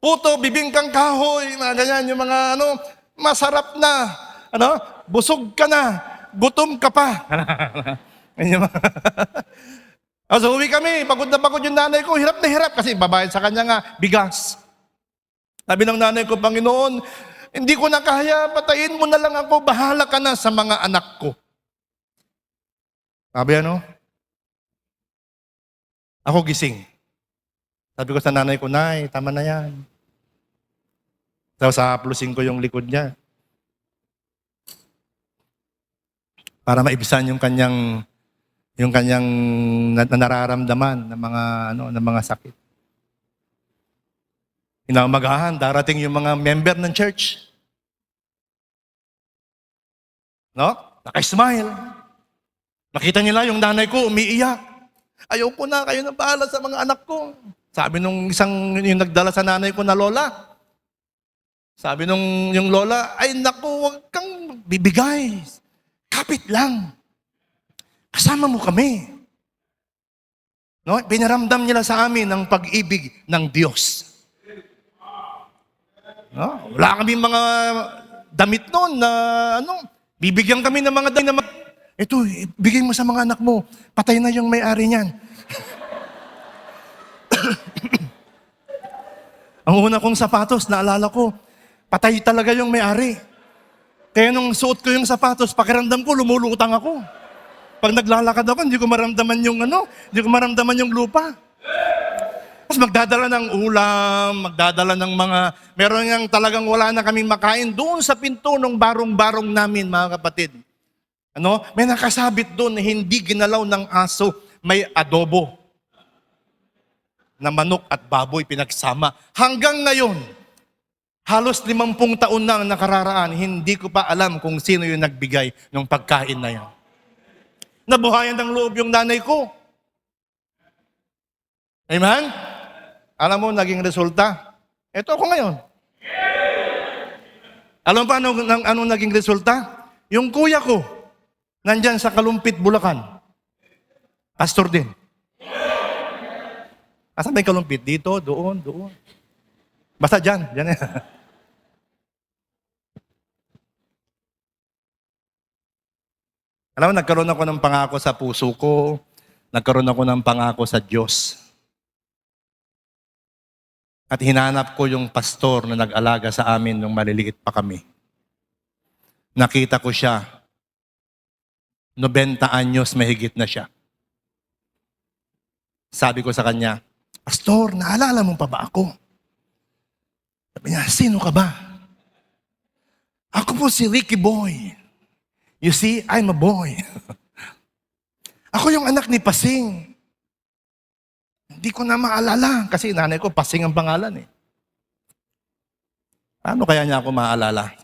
Puto, bibingkang kahoy. Mga ganyan, yung mga masarap na. Busog ka na. Gutom ka pa. So uwi kami, pagod na pagod yung nanay ko, hirap na hirap kasi babayad sa kanya nga, bigas. Sabi ng nanay ko, Panginoon, hindi ko na kaya, patayin mo na lang ako, bahala ka na sa mga anak ko. Sabi ako gising. Sabi ko sa nanay ko, Nay, tama na yan. Tapos haplusin ko yung likod niya. Para maibisan yung kanyang nararamdaman ng mga sakit. Inaumagahan, darating yung mga member ng church. Naka-smile. Nakita nila yung nanay ko umiiyak. Ayaw ko na, kayo na bahala sa mga anak ko. Sabi nung yung nagdala sa nanay ko na lola. Sabi yung lola, ay naku, huwag kang bibigay. Kapit lang. Kasama mo kami. Pinaramdam nila sa amin ang pag-ibig ng Diyos. Wala kami mga damit noon na bibigyan kami ng mga damit na ito, bigay mo sa mga anak mo. Patay na yung may-ari niyan. Ang una kong sapatos, naalala ko, patay talaga yung may-ari. Kaya nung suot ko yung sapatos, pakiramdam ko, lumulutang ako. Pag naglalakad ako, hindi ko maramdaman yung lupa. Tapos magdadala ng ulam, magdadala ng meron yang talagang wala na kaming makain doon sa pinto ng barong-barong namin, mga kapatid. May nakasabit doon na hindi ginalaw ng aso, may adobo na manok at baboy pinagsama. Hanggang ngayon, halos 50 taon na ang nakararaan, hindi ko pa alam kung sino yung nagbigay ng pagkain na yan. Nabuhayan ng loob yung nanay ko. Amen? Alam mo, naging resulta? Ito ako ngayon. Alam pa anong naging resulta? Yung kuya ko, nandyan sa Kalumpit, Bulacan. Pastor din. Asan ba yung Kalumpit? Dito, doon. Basta dyan. Alam mo, nagkaroon ako ng pangako sa puso ko. Nagkaroon ako ng pangako sa Diyos. At hinanap ko yung pastor na nag-alaga sa amin nung maliliit pa kami. Nakita ko siya. 90 anyos mahigit na siya. Sabi ko sa kanya, Pastor, naalala mo pa ba ako? Sabi niya, sino ka ba? Ako po si Ricky Boy. You see, I'm a boy. Ako yung anak ni Pasing. Hindi ko na maalala kasi nanay ko, Pasing ang pangalan . Paano kaya niya ako maalala?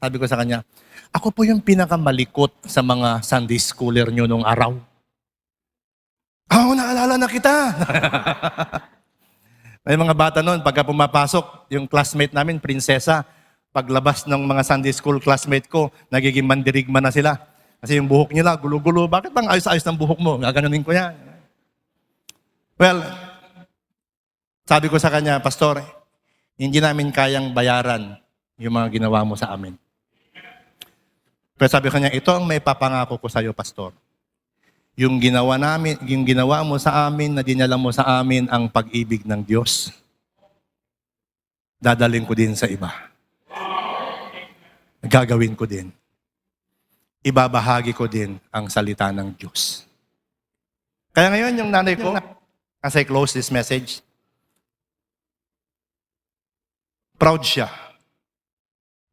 Sabi ko sa kanya, ako po yung pinakamalikot sa mga Sunday schooler nyo nung araw. Naalala na kita. May mga bata noon, pagka pumapasok, yung classmate namin, prinsesa, paglabas ng mga Sunday school classmate ko, nagiging mandirigma na sila. Kasi yung buhok nila, gulo-gulo. Bakit bang ayos-ayos ng buhok mo? Gaganunin ko yan. Well, sabi ko sa kanya, Pastor, hindi namin kayang bayaran yung mga ginawa mo sa amin. Pero sabi ko kanya, ito ang may papangako ko sa iyo, Pastor. Yung ginawa mo sa amin, na dinala mo sa amin ang pag-ibig ng Diyos, dadaling ko din sa iba. Gagawin ko din. Ibabahagi ko din ang salita ng Diyos. Kaya ngayon, yung nanay ko, as I close this message, proud siya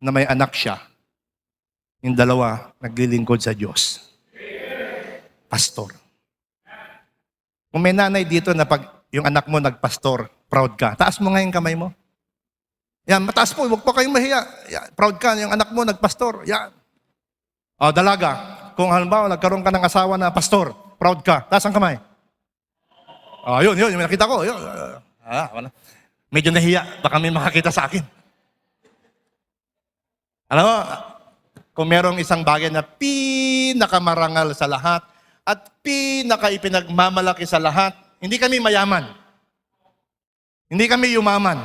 na may anak siya. Yung dalawa, naglilingkod sa Diyos. Pastor. Kung may nanay dito na pag yung anak mo nagpastor, proud ka. Taas mo nga yung kamay mo. Yan, mataas po, huwag po kayong mahiya. Yan, proud ka, yung anak mo nagpastor. Yan. Dalaga, kung halimbawa nagkaroon ka ng asawa na pastor, proud ka. Taas ang kamay. Yun, yung nakita ko. Yun. Wala. Medyo nahiya, baka may makakita sa akin. Alam mo, kung merong isang bagay na pinakamarangal sa lahat at pinakaipinagmamalaki sa lahat, hindi kami mayaman. Hindi kami yumaman.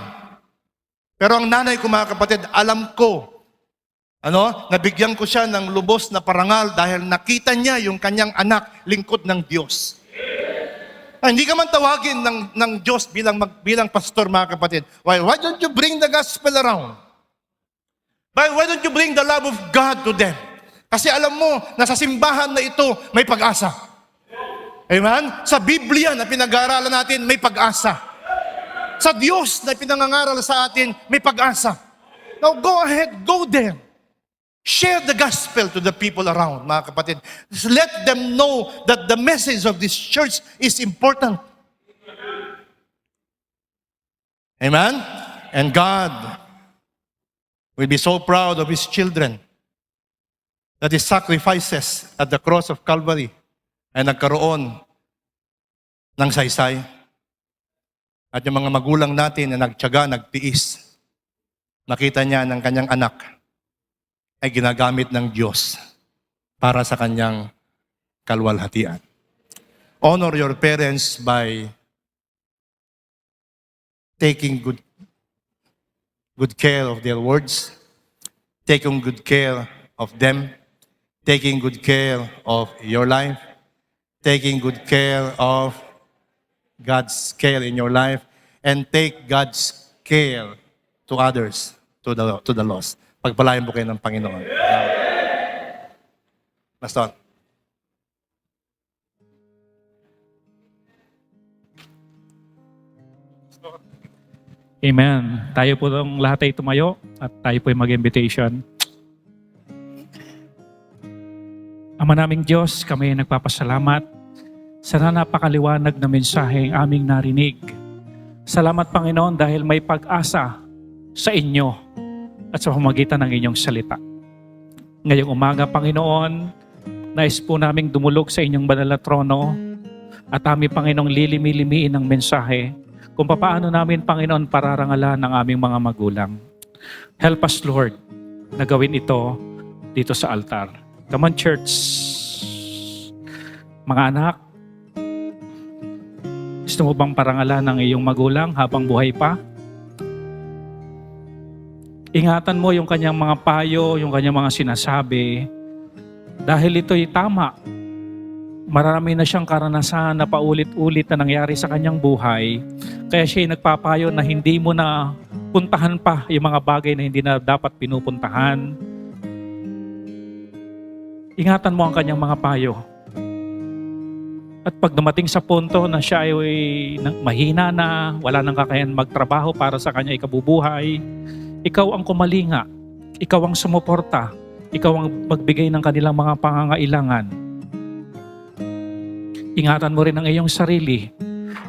Pero ang nanay ko, mga kapatid, alam ko, nabigyan ko siya ng lubos na parangal dahil nakita niya yung kanyang anak, lingkod ng Diyos. Hindi ka man tawagin ng Diyos bilang pastor, mga kapatid. Why don't you bring the gospel around? Why don't you bring the love of God to them? Kasi alam mo, na sa simbahan na ito, may pag-asa. Amen? Sa Biblia na pinag-aaralan natin, may pag-asa. Sa Diyos na pinangangaral sa atin, may pag-asa. Now go ahead, go there. Share the gospel to the people around, mga kapatid. Let them know that the message of this church is important. Amen? And God will be so proud of His children that His sacrifices at the cross of Calvary ay nagkaroon ng saysay. At yung mga magulang natin na nagtiyaga, nagtiis, nakita niya ng kanyang anak ay ginagamit ng Diyos para sa kanyang kalwalhatian. Honor your parents by taking good care of their words, taking good care of them, taking good care of your life, taking good care of God's care in your life, and take God's care to others, to the lost. Pagpalain mo kayo ng Panginoon. Pastor. Amen. Tayo po ng lahat ay tumayo at tayo po ay mag-invitation. Ama naming Diyos, kami ay nagpapasalamat sa napakaliwanag na mensaheng aming narinig. Salamat, Panginoon, dahil may pag-asa sa inyo at sa pamamagitan ng inyong salita. Ngayong umaga, Panginoon, nais po naming dumulog sa inyong banal na trono at aming, Panginoong, lilimi-limiin ang mensahe kung paano namin, Panginoon, pararangalan ng aming mga magulang. Help us, Lord, na gawin ito dito sa altar. Come on, church. Mga anak, gusto mo bang parangalan ng iyong magulang habang buhay pa? Ingatan mo yung kanyang mga payo, yung kanyang mga sinasabi. Dahil ito'y tama. Marami na siyang karanasan na paulit-ulit na nangyari sa kanyang buhay. Kaya siya'y nagpapayo na hindi mo na puntahan pa yung mga bagay na hindi na dapat pinupuntahan. Ingatan mo ang kanyang mga payo. At pag dumating sa punto na siya ay mahina na, wala nang kakayahan magtrabaho para sa kanya ikabubuhay, ikaw ang kumalinga, ikaw ang sumuporta, ikaw ang magbigay ng kanilang mga pangangailangan. Ingatan mo rin ang iyong sarili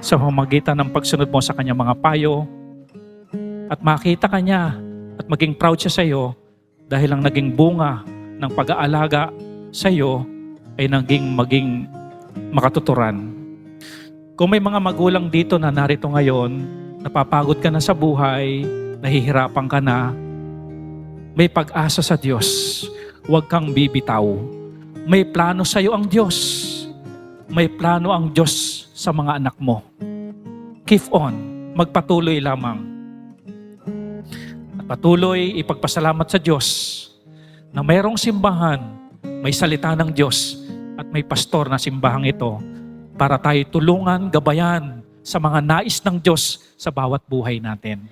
sa pamamagitan ng pagsunod mo sa kanyang mga payo at makita ka niya at maging proud siya sa iyo dahil ang naging bunga ng pag-aalaga sa iyo ay maging makatuturan. Kung may mga magulang dito na narito ngayon, napapagod ka na sa buhay, nahihirapan ka na, may pag-asa sa Diyos. Huwag kang bibitaw. May plano sa iyo ang Diyos. May plano ang Diyos sa mga anak mo. Keep on. Magpatuloy lamang. At patuloy ipagpasalamat sa Diyos na mayroong simbahan, may salita ng Diyos at may pastor na simbahang ito para tayo tulungan, gabayan sa mga nais ng Diyos sa bawat buhay natin.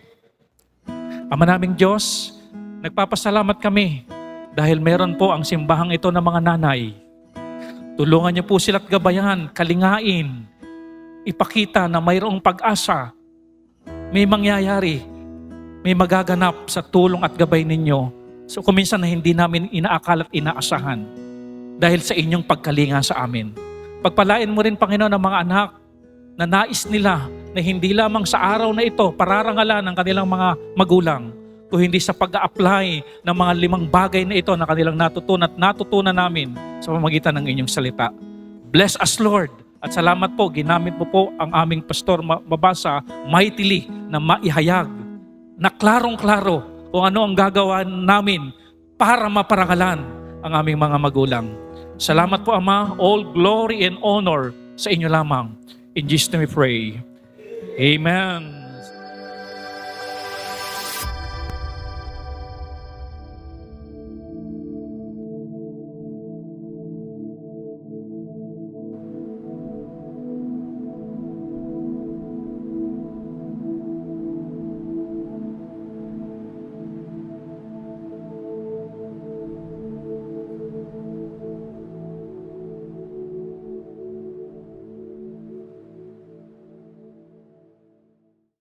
Ama naming Diyos, nagpapasalamat kami dahil meron po ang simbahang ito ng mga nanay. Tulungan niyo po sila't gabayan, kalingain, ipakita na mayroong pag-asa, may mangyayari, may magaganap sa tulong at gabay ninyo. So kuminsan na hindi namin inaakal at inaasahan dahil sa inyong pagkalinga sa amin. Pagpalain mo rin, Panginoon, ang mga anak na nais nila na hindi lamang sa araw na ito pararangalan ng kanilang mga magulang, kung hindi sa pag-a-apply ng mga 5 bagay na ito na kanilang natutunan namin sa pamamagitan ng inyong salita. Bless us, Lord. At salamat po, ginamit mo po ang aming pastor mabasa mightily na maihayag na klarong-klaro kung ano ang gagawa namin para maparangalan ang aming mga magulang. Salamat po, Ama. All glory and honor sa inyo lamang. In Jesus' name we pray. Amen.